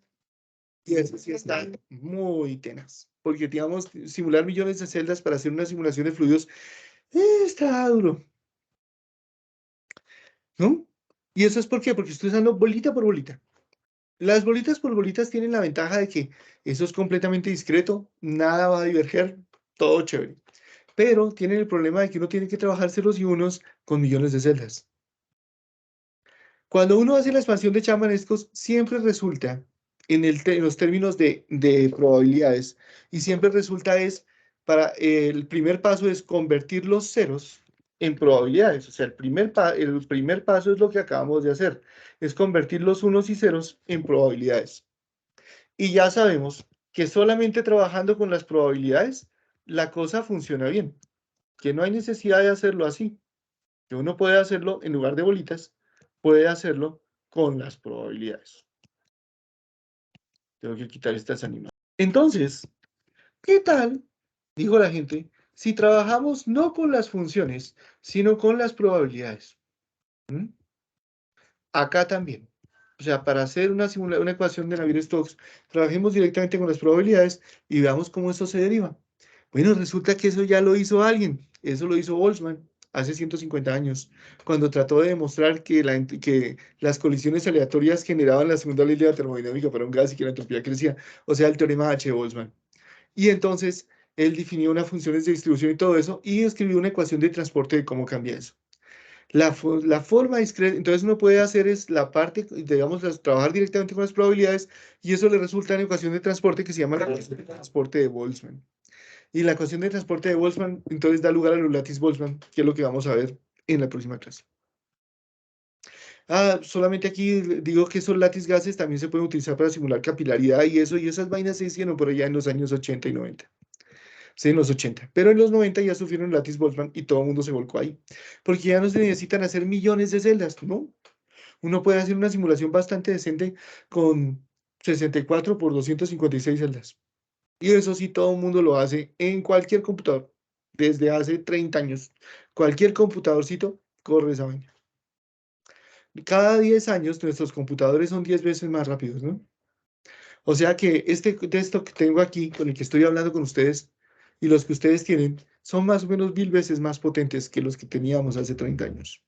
Y eso sí está muy tenaz. Porque, digamos, simular millones de celdas para hacer una simulación de fluidos está duro. ¿No? ¿Y eso es por qué? Porque estoy usando bolita por bolita. Las bolitas por bolitas tienen la ventaja de que eso es completamente discreto, nada va a diverger, todo chévere. Pero tienen el problema de que uno tiene que trabajar ceros y unos con millones de celdas. Cuando uno hace la expansión de chamanescos, siempre resulta, en los términos de probabilidades, y siempre resulta el primer paso es convertir los ceros en probabilidades. O sea, el primer paso es lo que acabamos de hacer, es convertir los unos y ceros en probabilidades. Y ya sabemos que solamente trabajando con las probabilidades, la cosa funciona bien, que no hay necesidad de hacerlo así, que uno puede hacerlo en lugar de bolitas, puede hacerlo con las probabilidades. Tengo que quitar estas animaciones. Entonces, ¿qué tal? Dijo la gente, si trabajamos no con las funciones, sino con las probabilidades. ¿Mm? Acá también. O sea, para hacer una ecuación de Navier-Stokes, trabajemos directamente con las probabilidades y veamos cómo eso se deriva. Bueno, resulta que eso ya lo hizo alguien. Eso lo hizo Boltzmann hace 150 años, cuando trató de demostrar que las colisiones aleatorias generaban la segunda ley de la termodinámica para un gas y que la entropía crecía. O sea, el teorema H de Boltzmann. Y entonces, él definió unas funciones de distribución y todo eso, y escribió una ecuación de transporte de cómo cambia eso. La forma discreta, entonces uno puede hacer es la parte, digamos, trabajar directamente con las probabilidades, y eso le resulta en ecuación de transporte que se llama la ecuación de transporte de Boltzmann. Y la ecuación de transporte de Boltzmann, entonces da lugar a los lattice Boltzmann, que es lo que vamos a ver en la próxima clase. Solamente aquí digo que esos lattice gases también se pueden utilizar para simular capilaridad y eso, y esas vainas se hicieron por allá en los años 80 y 90. Sí, en los 80. Pero en los 90 ya sufrieron lattice Boltzmann y todo el mundo se volcó ahí. Porque ya no se necesitan hacer millones de celdas, ¿no? Uno puede hacer una simulación bastante decente con 64 por 256 celdas. Y eso sí, todo el mundo lo hace en cualquier computador. Desde hace 30 años. Cualquier computadorcito corre esa vaina. Cada 10 años nuestros computadores son 10 veces más rápidos, ¿no? O sea que este texto que tengo aquí, con el que estoy hablando con ustedes, y los que ustedes tienen, son más o menos 1000 veces más potentes que los que teníamos hace 30 años.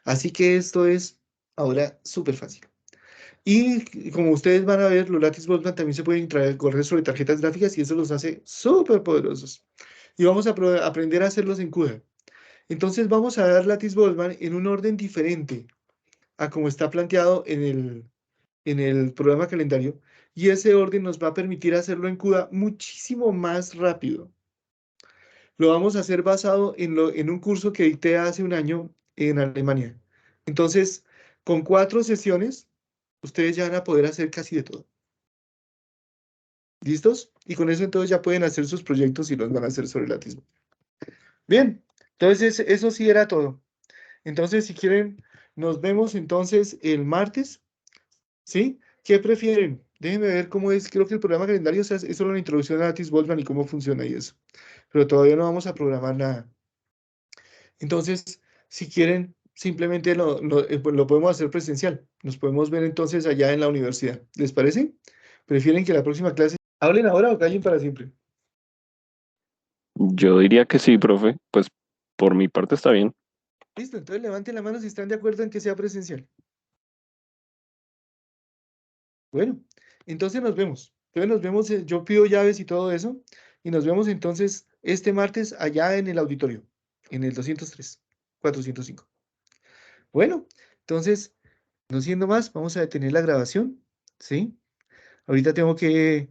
Así que esto es ahora súper fácil. Y como ustedes van a ver, los lattice Boltzmann también se pueden correr sobre tarjetas gráficas y eso los hace súper poderosos. Y vamos a aprender a hacerlos en CUDA. Entonces vamos a dar lattice Boltzmann en un orden diferente a como está planteado en el programa calendario. Y ese orden nos va a permitir hacerlo en CUDA muchísimo más rápido. Lo vamos a hacer basado en un curso que dicté hace un año en Alemania. Entonces, con 4 sesiones, ustedes ya van a poder hacer casi de todo. ¿Listos? Y con eso entonces ya pueden hacer sus proyectos y los van a hacer sobre lattice. Bien, entonces eso sí era todo. Entonces, si quieren, nos vemos entonces el martes. ¿Sí? ¿Qué prefieren? Déjenme ver cómo es. Creo que el programa calendario es solo una introducción a lattice Boltzmann y cómo funciona y eso. Pero todavía no vamos a programar nada. Entonces, si quieren, simplemente pues lo podemos hacer presencial. Nos podemos ver entonces allá en la universidad. ¿Les parece? ¿Prefieren que la próxima clase hablen ahora o callen para siempre? Yo diría que sí, profe. Pues por mi parte está bien. Listo, entonces levanten la mano si están de acuerdo en que sea presencial. Bueno, entonces nos vemos. Entonces nos vemos, yo pido llaves y todo eso, y nos vemos entonces este martes allá en el auditorio, en el 203, 405. Bueno, entonces, no siendo más, vamos a detener la grabación, ¿sí? Ahorita tengo que